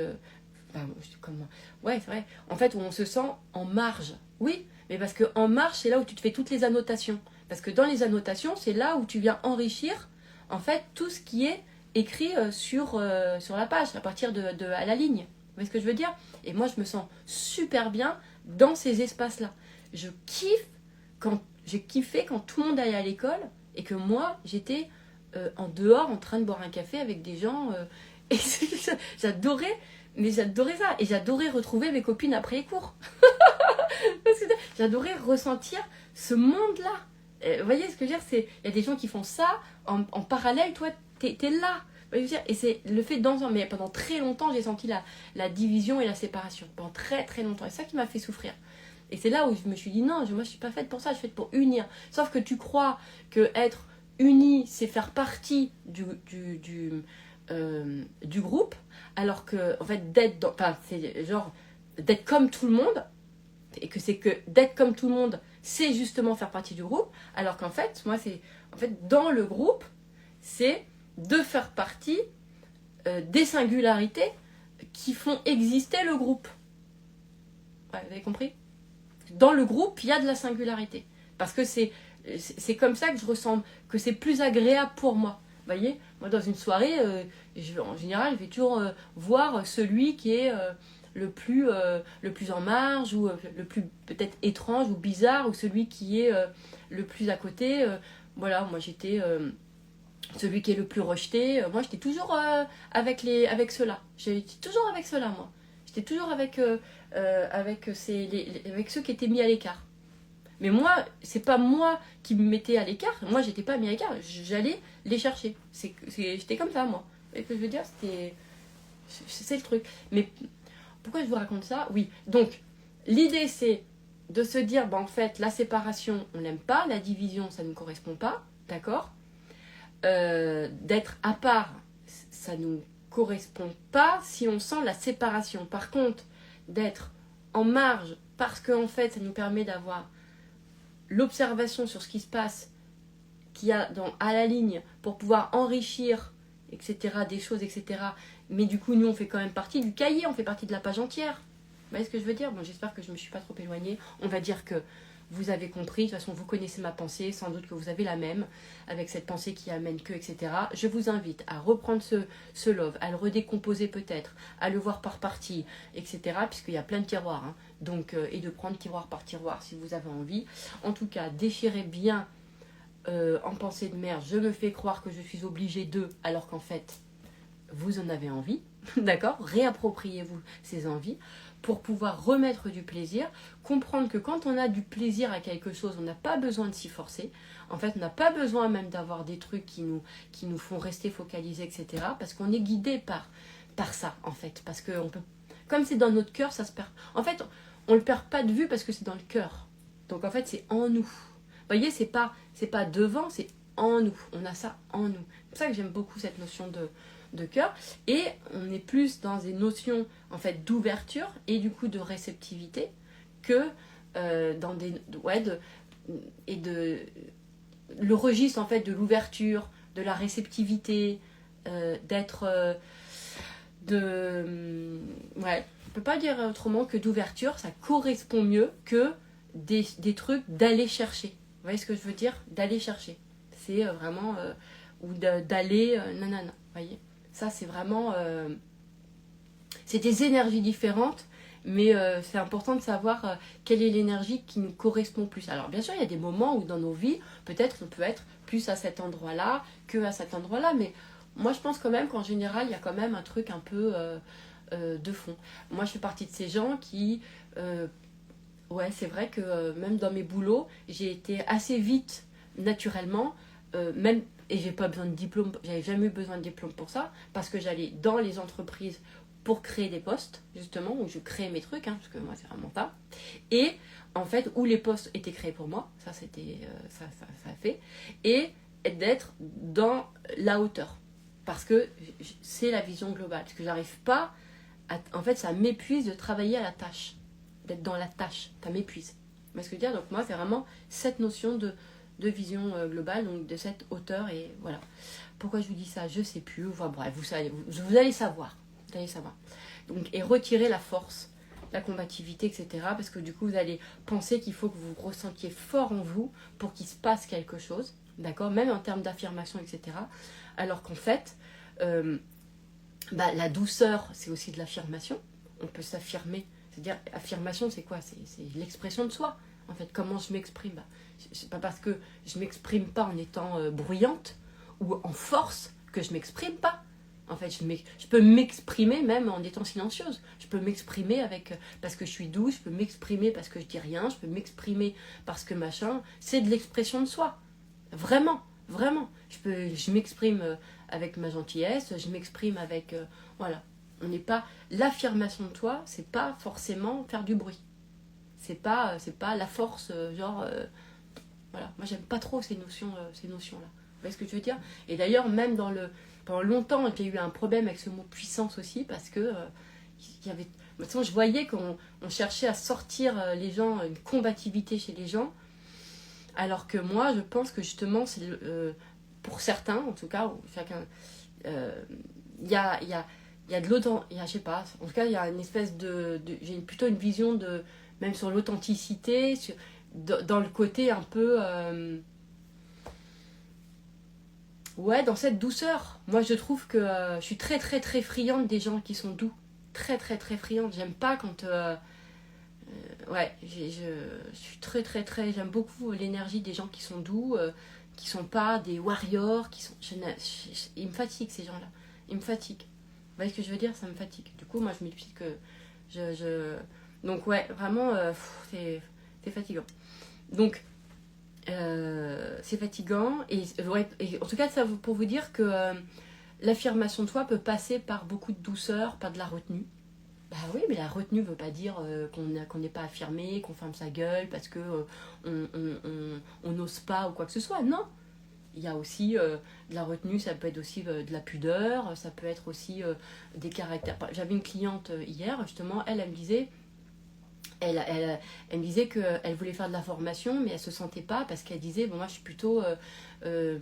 comme moi, ouais, c'est vrai, en fait, où on se sent en marge. Oui, mais parce que en marge, c'est là où tu te fais toutes les annotations. Parce que dans les annotations, c'est là où tu viens enrichir, en fait, tout ce qui est écrit sur la page, à partir à la ligne. Vous voyez ce que je veux dire? Et moi, je me sens super bien dans ces espaces-là. J'ai kiffé quand tout le monde allait à l'école et que moi, j'étais en dehors en train de boire un café avec des gens. Et j'adorais ça. Et j'adorais retrouver mes copines après les cours. J'adorais ressentir ce monde-là. Vous voyez ce que je veux dire? Il y a des gens qui font ça en parallèle, toi, t'es là. Vous voyez, et c'est le fait d'ensemble. Mais pendant très longtemps, j'ai senti la division et la séparation. Pendant très très longtemps. Et c'est ça qui m'a fait souffrir. Et c'est là où je me suis dit, non, moi je suis pas faite pour ça, je suis faite pour unir. Sauf que tu crois que être uni, c'est faire partie du groupe, alors que, en fait, c'est genre d'être comme tout le monde, et que c'est que d'être comme tout le monde, c'est justement faire partie du groupe, alors qu'en fait, moi, dans le groupe, c'est de faire partie des singularités qui font exister le groupe. Ouais, vous avez compris? Dans le groupe, il y a de la singularité. Parce que c'est comme ça que je ressens, que c'est plus agréable pour moi. Vous voyez, moi dans une soirée, en général, je vais toujours voir celui qui est le plus en marge, ou le plus peut-être étrange ou bizarre, ou celui qui est le plus à côté. Voilà, moi j'étais celui qui est le plus rejeté. Moi j'étais toujours avec ceux-là. J'étais toujours avec ceux-là, moi. J'étais toujours avec ceux qui étaient mis à l'écart. Mais moi, c'est pas moi qui me mettais à l'écart. Moi, j'étais pas mis à l'écart. J'allais les chercher. J'étais comme ça, moi. Vous voyez ce que je veux dire? C'est le truc. Mais pourquoi je vous raconte ça? Oui. Donc, l'idée, c'est de se dire, en fait, la séparation, on n'aime pas. La division, ça ne nous correspond pas. D'accord? D'être à part, ça ne nous correspond pas si on sent la séparation. Par contre, d'être en marge, parce qu'en fait, ça nous permet d'avoir l'observation sur ce qui se passe qu'il y a à la ligne pour pouvoir enrichir, etc., des choses, etc. Mais du coup, nous, on fait quand même partie du cahier, on fait partie de la page entière. Vous voyez ce que je veux dire? Bon, j'espère que je ne me suis pas trop éloignée. On va dire que vous avez compris. De toute façon, vous connaissez ma pensée. Sans doute que vous avez la même, avec cette pensée qui amène que, etc. Je vous invite à reprendre ce love, à le redécomposer peut-être, à le voir par partie, etc. Puisqu'il y a plein de tiroirs. Hein. Donc, et de prendre tiroir par tiroir si vous avez envie. En tout cas, déchirez bien en pensée de merde. Je me fais croire que je suis obligée de, alors qu'en fait, vous en avez envie. D'accord? Réappropriez-vous ces envies pour pouvoir remettre du plaisir, comprendre que quand on a du plaisir à quelque chose, on n'a pas besoin de s'y forcer. En fait, on n'a pas besoin même d'avoir des trucs qui nous font rester focalisés, etc. Parce qu'on est guidé par ça, en fait. Parce que on peut, comme c'est dans notre cœur, ça se perd. En fait, on ne le perd pas de vue parce que c'est dans le cœur. Donc, en fait, c'est en nous. Vous voyez, c'est pas devant, c'est en nous. On a ça en nous. C'est pour ça que j'aime beaucoup cette notion de cœur, et on est plus dans des notions en fait d'ouverture et du coup de réceptivité que dans des le registre en fait de l'ouverture, de la réceptivité, d'être on peut pas dire autrement que d'ouverture, ça correspond mieux que des trucs d'aller chercher. Vous voyez ce que je veux dire? D'aller chercher, c'est vraiment ou d'aller nanana, vous voyez. Ça, c'est vraiment... c'est des énergies différentes, mais c'est important de savoir quelle est l'énergie qui nous correspond plus. Alors, bien sûr, il y a des moments où dans nos vies, peut-être on peut être plus à cet endroit-là que à cet endroit-là, mais moi, je pense quand même qu'en général, il y a quand même un truc un peu de fond. Moi, je fais partie de ces gens qui... ouais, c'est vrai que même dans mes boulots, j'ai été assez vite, naturellement, même... Et j'ai pas besoin de diplôme, j'avais jamais eu besoin de diplôme pour ça, parce que j'allais dans les entreprises pour créer des postes, justement, où je créais mes trucs, hein, parce que moi c'est vraiment ça. Et en fait, où les postes étaient créés pour moi, ça c'était ça a fait, et d'être dans la hauteur. Parce que c'est la vision globale. Parce que j'arrive pas en fait, ça m'épuise de travailler à la tâche, d'être dans la tâche, ça m'épuise. Vous voyez ce que je veux dire? Donc moi, c'est vraiment cette notion de vision globale, donc de cette hauteur, et voilà. Pourquoi je vous dis ça, je sais plus. Enfin, bref, vous allez savoir. Vous allez savoir. Donc, et retirer la force, la combativité, etc. Parce que du coup, vous allez penser qu'il faut que vous ressentiez fort en vous pour qu'il se passe quelque chose, d'accord? Même en termes d'affirmation, etc. Alors qu'en fait, la douceur, c'est aussi de l'affirmation. On peut s'affirmer. C'est-à-dire, affirmation, c'est quoi? C'est l'expression de soi. En fait, comment je m'exprime? C'est pas parce que je m'exprime pas en étant bruyante ou en force que je m'exprime pas. En fait, je peux m'exprimer même en étant silencieuse. Je peux m'exprimer parce que je suis douce, je peux m'exprimer parce que je dis rien, je peux m'exprimer parce que machin. C'est de l'expression de soi. Vraiment, vraiment. Je m'exprime avec ma gentillesse, je m'exprime avec... voilà. On n'est pas... L'affirmation de toi, c'est pas forcément faire du bruit. C'est pas la force, voilà. Moi, j'aime pas trop ces notions-là. Vous voyez ce que je veux dire? Et d'ailleurs, même pendant longtemps, j'ai eu un problème avec ce mot puissance aussi, parce que il y avait... Maintenant, je voyais qu'on cherchait à sortir les gens, une combativité chez les gens, alors que moi, je pense que justement, c'est pour certains, en tout cas, chacun... Il y a de l'autant... Je sais pas, en tout cas, il y a une espèce j'ai plutôt une vision de... Même sur l'authenticité, dans le côté un peu... ouais, dans cette douceur. Moi, je trouve que je suis très, très, très friande des gens qui sont doux. Très, très, très friande. J'aime pas quand... ouais, je suis très, très, très... J'aime beaucoup l'énergie des gens qui sont doux, qui sont pas des warriors, qui sont... ils me fatiguent, ces gens-là. Ils me fatiguent. Vous voyez ce que je veux dire? Ça me fatigue. Du coup, moi, je me dis que donc, ouais, vraiment, c'est fatigant. Donc... c'est fatigant et en tout cas ça pour vous dire que l'affirmation de soi peut passer par beaucoup de douceur, par de la retenue. Bah oui, mais la retenue veut pas dire qu'on n'est pas affirmé, qu'on ferme sa gueule parce que on n'ose pas ou quoi que ce soit. Non, il y a aussi de la retenue, ça peut être aussi de la pudeur, ça peut être aussi des caractères. J'avais une cliente hier, justement, elle me disait Elle me disait qu'elle voulait faire de la formation, mais elle se sentait pas parce qu'elle disait, bon, moi je suis plutôt, comment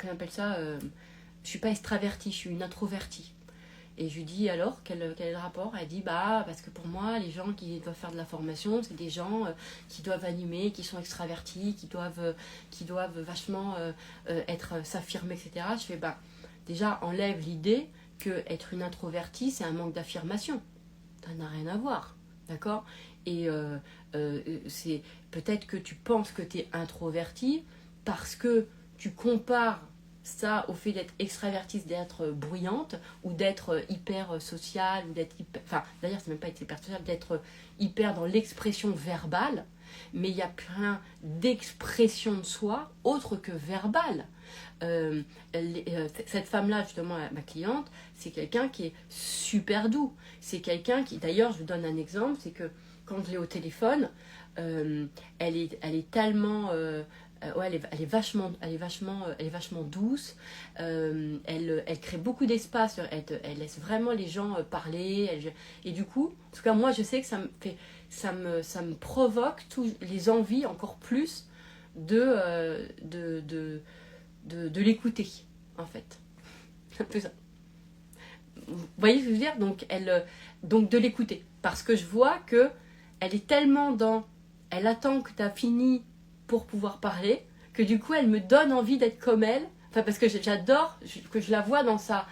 on appelle ça, je suis pas extravertie, je suis une introvertie. Et je lui dis alors, quel est le rapport? Elle dit, bah, parce que pour moi, les gens qui doivent faire de la formation, c'est des gens qui doivent animer, qui sont extravertis, qui doivent vachement s'affirmer, etc. Je fais, bah, déjà, enlève l'idée que être une introvertie, c'est un manque d'affirmation. Ça n'a rien à voir, d'accord? Et c'est peut-être que tu penses que tu es introverti parce que tu compares ça au fait d'être extravertie, d'être bruyante ou d'être hyper sociale ou d'être hyper... Enfin, d'ailleurs, c'est même pas être hyper sociale, d'être hyper dans l'expression verbale, mais il y a plein d'expressions de soi autres que verbales. Cette femme-là, justement, ma cliente, c'est quelqu'un qui est super doux. C'est quelqu'un qui, d'ailleurs, je vous donne un exemple, c'est que quand je l'ai au téléphone, elle est tellement... ouais, elle est vachement douce. Elle crée beaucoup d'espace. Elle laisse vraiment les gens parler. Et du coup, en tout cas, moi, je sais que ça me provoque les envies encore plus de l'écouter, en fait. C'est un peu ça. Vous voyez ce que je veux dire? Donc de l'écouter. Parce que je vois que elle est tellement dans... Elle attend que tu as fini pour pouvoir parler, que du coup elle me donne envie d'être comme elle, enfin parce que j'adore que je la vois dans sa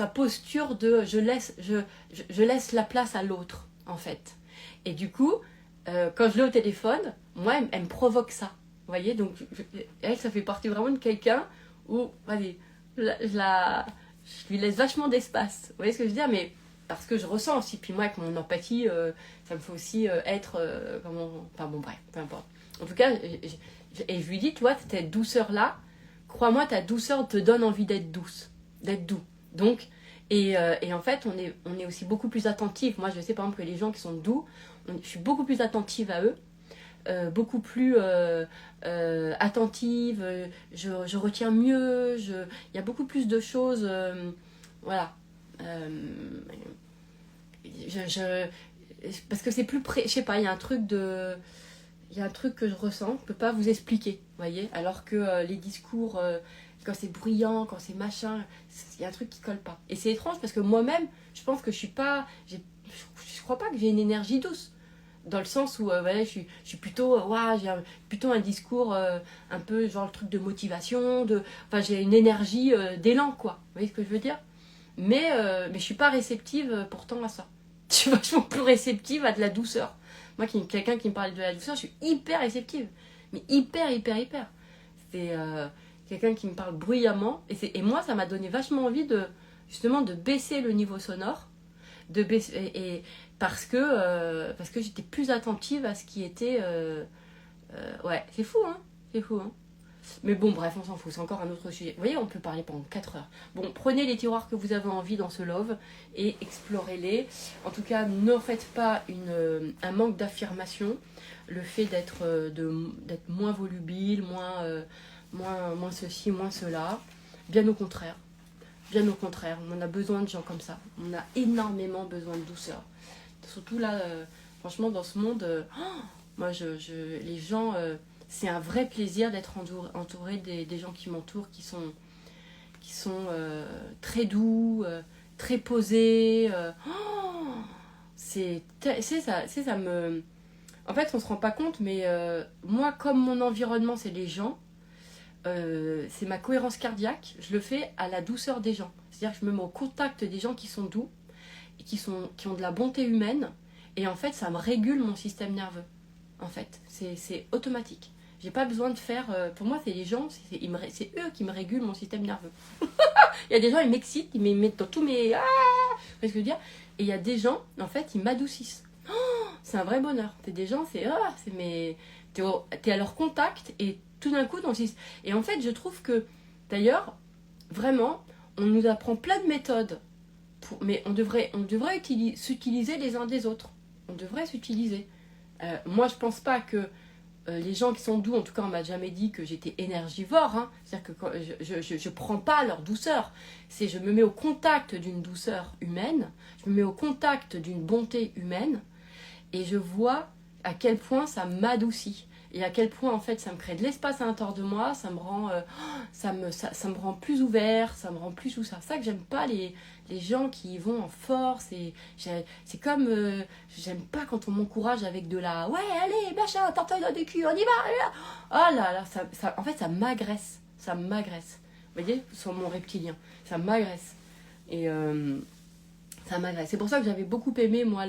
posture de je laisse la place à l'autre en fait. Et du coup quand je l'ai au téléphone, moi elle me provoque ça, vous voyez, donc elle, ça fait partie vraiment de quelqu'un où allez, je lui laisse vachement d'espace, vous voyez ce que je veux dire, mais parce que je ressens aussi, puis moi avec mon empathie, ça me fait aussi être enfin bon bref, peu importe. En tout cas, et je lui dis, tu vois, cette douceur-là, crois-moi, ta douceur te donne envie d'être douce, d'être doux. Donc, et en fait, on est aussi beaucoup plus attentif. Moi, je sais par exemple que les gens qui sont doux, je suis beaucoup plus attentive à eux, beaucoup plus attentive, je retiens mieux, il y a beaucoup plus de choses, voilà. Parce que c'est plus près, je sais pas, il y a un truc que je ressens, je peux pas vous expliquer, vous voyez, alors que les discours, quand c'est bruyant, quand c'est machin, il y a un truc qui colle pas. Et c'est étrange parce que moi-même, je pense que je crois pas que j'ai une énergie douce. Dans le sens où voilà, je suis plutôt, j'ai plutôt un discours un peu genre le truc de motivation, enfin j'ai une énergie d'élan, quoi. Vous voyez ce que je veux dire? Mais je suis pas réceptive pourtant à ça. Je suis vachement plus réceptive à de la douceur. Moi, quelqu'un qui me parle de la douceur, je suis hyper réceptive. Mais hyper. C'est quelqu'un qui me parle bruyamment. Et moi, ça m'a donné vachement envie justement de baisser le niveau sonore. Parce que j'étais plus attentive à ce qui était... ouais, c'est fou, hein. C'est fou, hein. Mais bon, bref, on s'en fout, c'est encore un autre sujet. Vous voyez, on peut parler pendant 4 heures. Bon, prenez les tiroirs que vous avez envie dans ce love et explorez-les. En tout cas, ne faites pas un manque d'affirmation. Le fait d'être moins volubile, moins ceci, moins cela. Bien au contraire. Bien au contraire, on a besoin de gens comme ça. On a énormément besoin de douceur. Surtout là, franchement, dans ce monde, moi, les gens... c'est un vrai plaisir d'être entouré des gens qui m'entourent, qui sont très doux, très posés. Ça me... En fait, on se rend pas compte, mais moi, comme mon environnement, c'est les gens, c'est ma cohérence cardiaque, je le fais à la douceur des gens. C'est-à-dire que je me mets au contact des gens qui sont doux, et qui ont de la bonté humaine, et en fait, ça me régule mon système nerveux. En fait, c'est automatique. J'ai pas besoin de faire... pour moi, c'est les gens, c'est eux qui me régulent mon système nerveux. Il y a des gens, ils m'excitent, ils me mettent dans tous mes... Ah, vous voyez ce que je veux dire? Et il y a des gens, en fait, ils m'adoucissent. Oh, c'est un vrai bonheur. C'est des gens, t'es à leur contact et tout d'un coup, et en fait, je trouve que, d'ailleurs, vraiment, on nous apprend plein de méthodes, mais on devrait s'utiliser les uns des autres. On devrait s'utiliser. Moi, je pense pas que les gens qui sont doux, en tout cas on m'a jamais dit que j'étais énergivore, hein. C'est-à-dire que quand je prends pas leur douceur, je me mets au contact d'une douceur humaine, je me mets au contact d'une bonté humaine, Et je vois à quel point ça m'adoucit. Et à quel point, en fait, ça me crée de l'espace à l'intérieur de moi, ça me rend, ça me rend plus ouvert, ça me rend plus tout ça. C'est ça que j'aime pas les gens qui y vont en force. Et c'est comme, j'aime pas quand on m'encourage avec de la, ouais, allez, machin, tortille dans du cul, on y va. Oh là là, en fait, ça m'agresse. Ça m'agresse. Vous voyez, sur mon reptilien, ça m'agresse. Et ça m'agresse. C'est pour ça que j'avais beaucoup aimé, moi,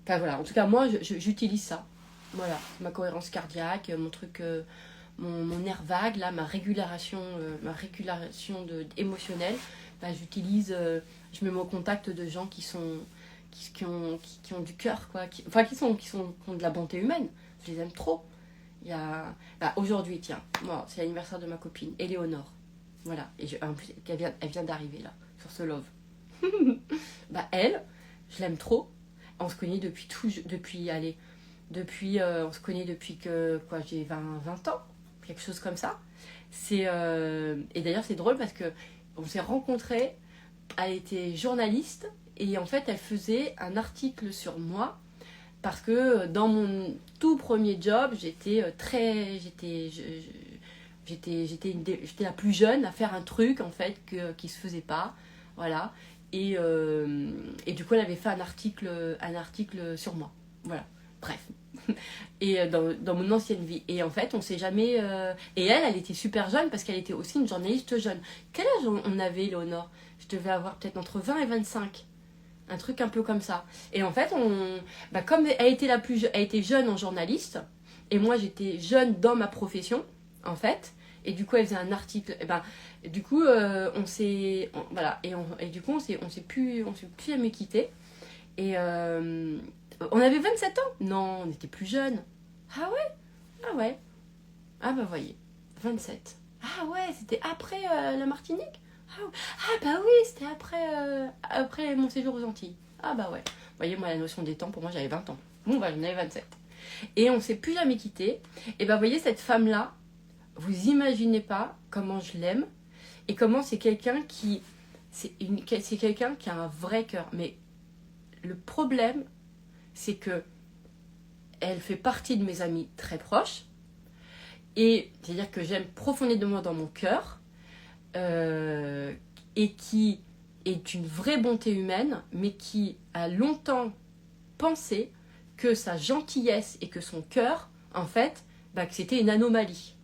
enfin voilà, en tout cas moi j'utilise ça. Voilà, ma cohérence cardiaque, mon truc, mon nerf vague, là, ma régulation émotionnelle, bah, j'utilise, je me mets au contact de gens qui ont du cœur, quoi, qui ont de la bonté humaine. Je les aime trop. Il y a, bah, aujourd'hui, tiens, moi, c'est l'anniversaire de ma copine, Éléonore. Voilà, et en plus, elle vient d'arriver là, sur ce love. Bah elle, je l'aime trop. On se connaît on se connaît depuis que quoi, j'ai 20 ans, quelque chose comme ça. Et d'ailleurs c'est drôle parce que on s'est rencontrés, elle était journaliste et en fait elle faisait un article sur moi parce que dans mon tout premier job, j'étais la plus jeune à faire un truc en fait qui se faisait pas. Voilà. Et du coup, elle avait fait un article sur moi. Voilà, bref. Et dans mon ancienne vie. Et en fait, on s'est jamais... Et elle était super jeune parce qu'elle était aussi une journaliste jeune. Quel âge on avait, Léonore? Je devais avoir peut-être entre 20 et 25. Un truc un peu comme ça. Et en fait, comme elle était jeune en journaliste, et moi j'étais jeune dans ma profession, en fait, et du coup elle faisait un article, et du coup voilà, et du coup on s'est plus jamais quitté. Et on avait 27 ans. Non, on était plus jeunes. Ah ouais. Ah ouais. Ah bah voyez, 27. Ah ouais, c'était après la Martinique. Bah oui, c'était après mon séjour aux Antilles. Ah bah ouais. Vous voyez, moi la notion des temps, pour moi j'avais 20 ans. Bon bah j'en avais 27. Et on s'est plus jamais quitté. Et bah vous voyez, cette femme-là, vous imaginez pas comment je l'aime. Et comment c'est quelqu'un qui... C'est quelqu'un qui a un vrai cœur. Mais le problème, c'est que elle fait partie de mes amis très proches. Et c'est-à-dire que j'aime profondément dans mon cœur. Et qui est une vraie bonté humaine, mais qui a longtemps pensé que sa gentillesse et que son cœur, en fait, que c'était une anomalie.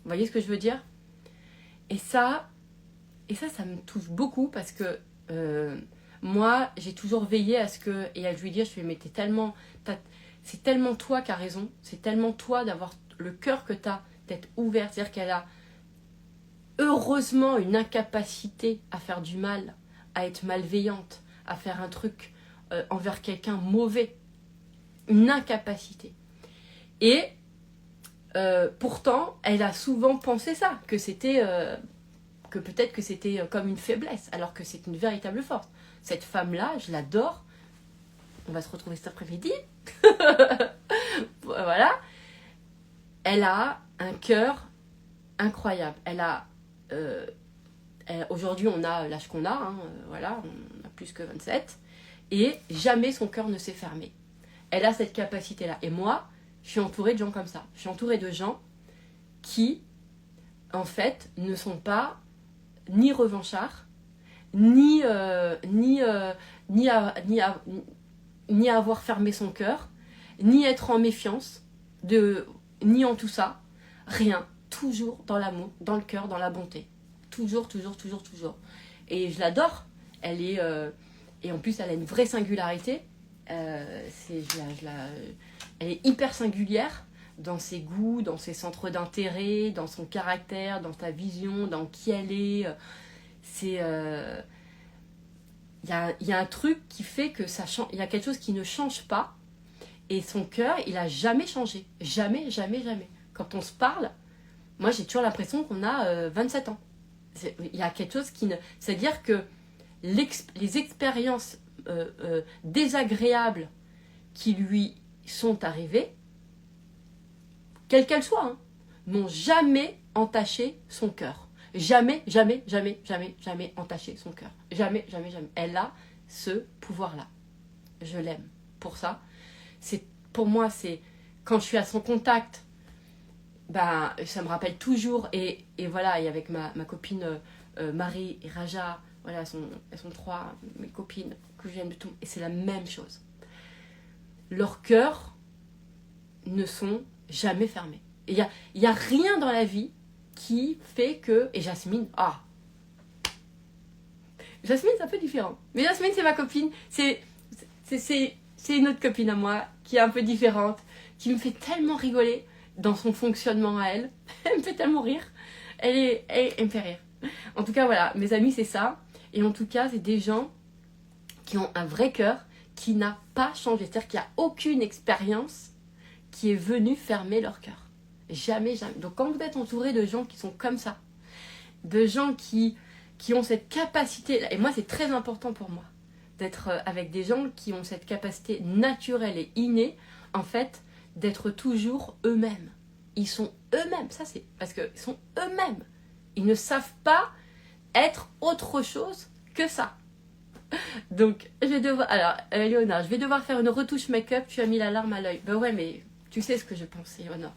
Vous voyez ce que je veux dire? Et ça me touche beaucoup parce que moi, j'ai toujours veillé à ce que... Et à lui dire, je lui ai dit, mais c'est tellement toi qui as raison, c'est tellement toi d'avoir le cœur que tu as, d'être ouverte. C'est-à-dire qu'elle a heureusement une incapacité à faire du mal, à être malveillante, à faire un truc envers quelqu'un mauvais. Une incapacité. Et pourtant, elle a souvent pensé ça, que peut-être que c'était comme une faiblesse, alors que c'est une véritable force. Cette femme-là, je l'adore. On va se retrouver cet après-midi. Voilà. Elle a un cœur incroyable. Aujourd'hui, on a l'âge qu'on a, hein, voilà, on a plus que 27, et jamais son cœur ne s'est fermé. Elle a cette capacité-là. Et moi, je suis entourée de gens comme ça. Je suis entourée de gens qui, en fait, ne sont pas ni revanchards, ni avoir fermé son cœur, ni être en méfiance, ni en tout ça. Rien. Toujours dans l'amour, dans le cœur, dans la bonté. Toujours, toujours, toujours, toujours. Et je l'adore. Et en plus, elle a une vraie singularité. Elle est hyper singulière dans ses goûts, dans ses centres d'intérêt, dans son caractère, dans sa vision, dans qui elle est. Il y a un truc qui fait que il y a quelque chose qui ne change pas. Et son cœur, il a jamais changé. Jamais, jamais, jamais. Quand on se parle, moi j'ai toujours l'impression qu'on a 27 ans. Il y a quelque chose qui ne... C'est-à-dire que les expériences désagréables qui lui sont arrivées, quelles qu'elles soient, hein, n'ont jamais entaché son cœur. Jamais, jamais, jamais, jamais, jamais entaché son cœur. Jamais, jamais, jamais. Elle a ce pouvoir-là. je l'aime pour ça. Pour moi, c'est quand je suis à son contact, bah, ça me rappelle toujours. Et voilà, et avec ma copine Marie et Raja, voilà, elles sont trois, mes copines que j'aime de tout. Et c'est la même chose. Leurs cœurs ne sont jamais fermés. Il y a rien dans la vie qui fait que... Et Jasmine, Jasmine, c'est un peu différent. Mais Jasmine, c'est ma copine. C'est une autre copine à moi qui est un peu différente, qui me fait tellement rigoler dans son fonctionnement à elle. Elle me fait tellement rire. Elle me fait rire. En tout cas, voilà, mes amis, c'est ça. Et en tout cas, c'est des gens qui ont un vrai cœur, qui n'a pas changé. C'est-à-dire qu'il n'y a aucune expérience qui est venue fermer leur cœur. Jamais, jamais. Donc quand vous êtes entouré de gens qui sont comme ça, de gens qui ont cette capacité, et moi c'est très important pour moi, d'être avec des gens qui ont cette capacité naturelle et innée, en fait, d'être toujours eux-mêmes. Ils sont eux-mêmes, ça c'est parce qu'ils sont eux-mêmes. Ils ne savent pas être autre chose que ça. Donc, je vais devoir... Alors, Léonard, je vais devoir faire une retouche make-up, tu as mis la larme à l'œil. Ben ouais, mais tu sais ce que je pense, Léonard.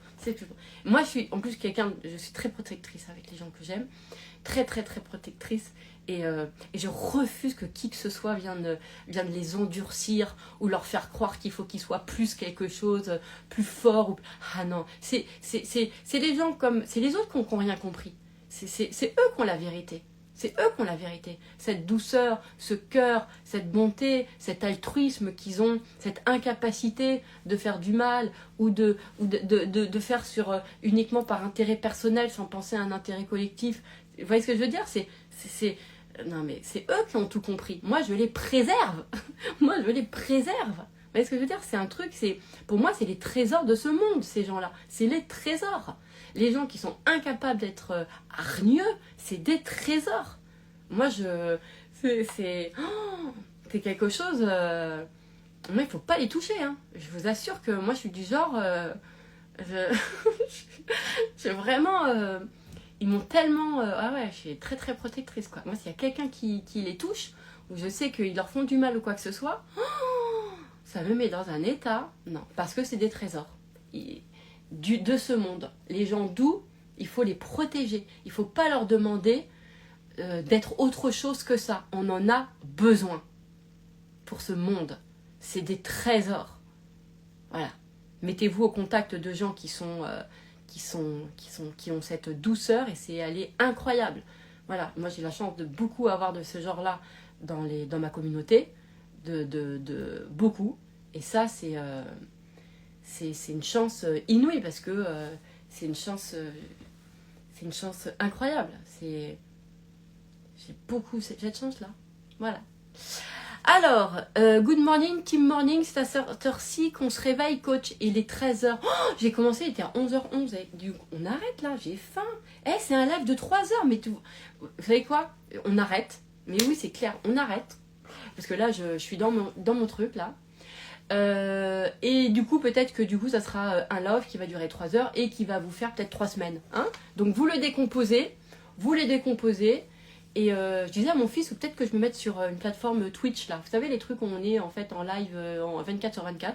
Moi, je suis en plus je suis très protectrice avec les gens que j'aime. Très, très, très protectrice. Et je refuse que qui que ce soit vienne les endurcir ou leur faire croire qu'il faut qu'ils soient plus quelque chose, plus fort. Ah non, c'est des gens comme... C'est les autres qui n'ont rien compris. C'est eux qui ont la vérité. C'est eux qui ont la vérité. Cette douceur, ce cœur, cette bonté, cet altruisme qu'ils ont, cette incapacité de faire du mal ou de faire uniquement par intérêt personnel sans penser à un intérêt collectif. Vous voyez ce que je veux dire ? Non mais c'est eux qui ont tout compris. Moi je les préserve. Moi je les préserve. Vous voyez ce que je veux dire ? C'est un truc, pour moi c'est les trésors de ce monde, ces gens-là. C'est les trésors. Les gens qui sont incapables d'être hargneux, c'est des trésors. Moi, c'est quelque chose... moi, il ne faut pas les toucher. Hein. Je vous assure que moi, je suis du genre... je vraiment... ils m'ont tellement... ah ouais, je suis très, très protectrice, quoi. Moi, s'il y a quelqu'un qui les touche, ou je sais qu'ils leur font du mal ou quoi que ce soit, ça me met dans un état... Non, parce que c'est des trésors. De ce monde. Les gens doux, il faut les protéger. Il ne faut pas leur demander d'être autre chose que ça. On en a besoin pour ce monde. C'est des trésors. Voilà. Mettez-vous au contact de gens qui ont cette douceur et c'est incroyable. Voilà. Moi, j'ai la chance de beaucoup avoir de ce genre-là dans ma communauté. De beaucoup. Et ça, c'est une chance inouïe parce que c'est une chance incroyable. J'ai beaucoup cette chance-là. Voilà. Alors, good morning, team morning, c'est à cette heure-ci qu'on se réveille, coach. Il est 13h. Oh, j'ai commencé, il était à 11h11. On arrête là, j'ai faim. C'est un live de 3h, mais tout. Vous savez quoi ? On arrête. Mais oui, c'est clair, on arrête. Parce que là, je suis dans mon truc, là. Et du coup, peut-être que ça sera un live qui va durer 3 heures et qui va vous faire peut-être 3 semaines. Hein, donc, vous les décomposez. Et je disais à mon fils, ou peut-être que je me mette sur une plateforme Twitch, là. Vous savez, les trucs où on est en fait en live en 24/24.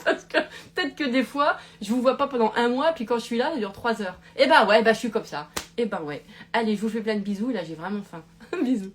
Parce que peut-être que des fois, je vous vois pas pendant un mois, puis quand je suis là, ça dure 3 heures. Et bah ouais, je suis comme ça. Et bah ouais. Allez, je vous fais plein de bisous, là, j'ai vraiment faim. Bisous.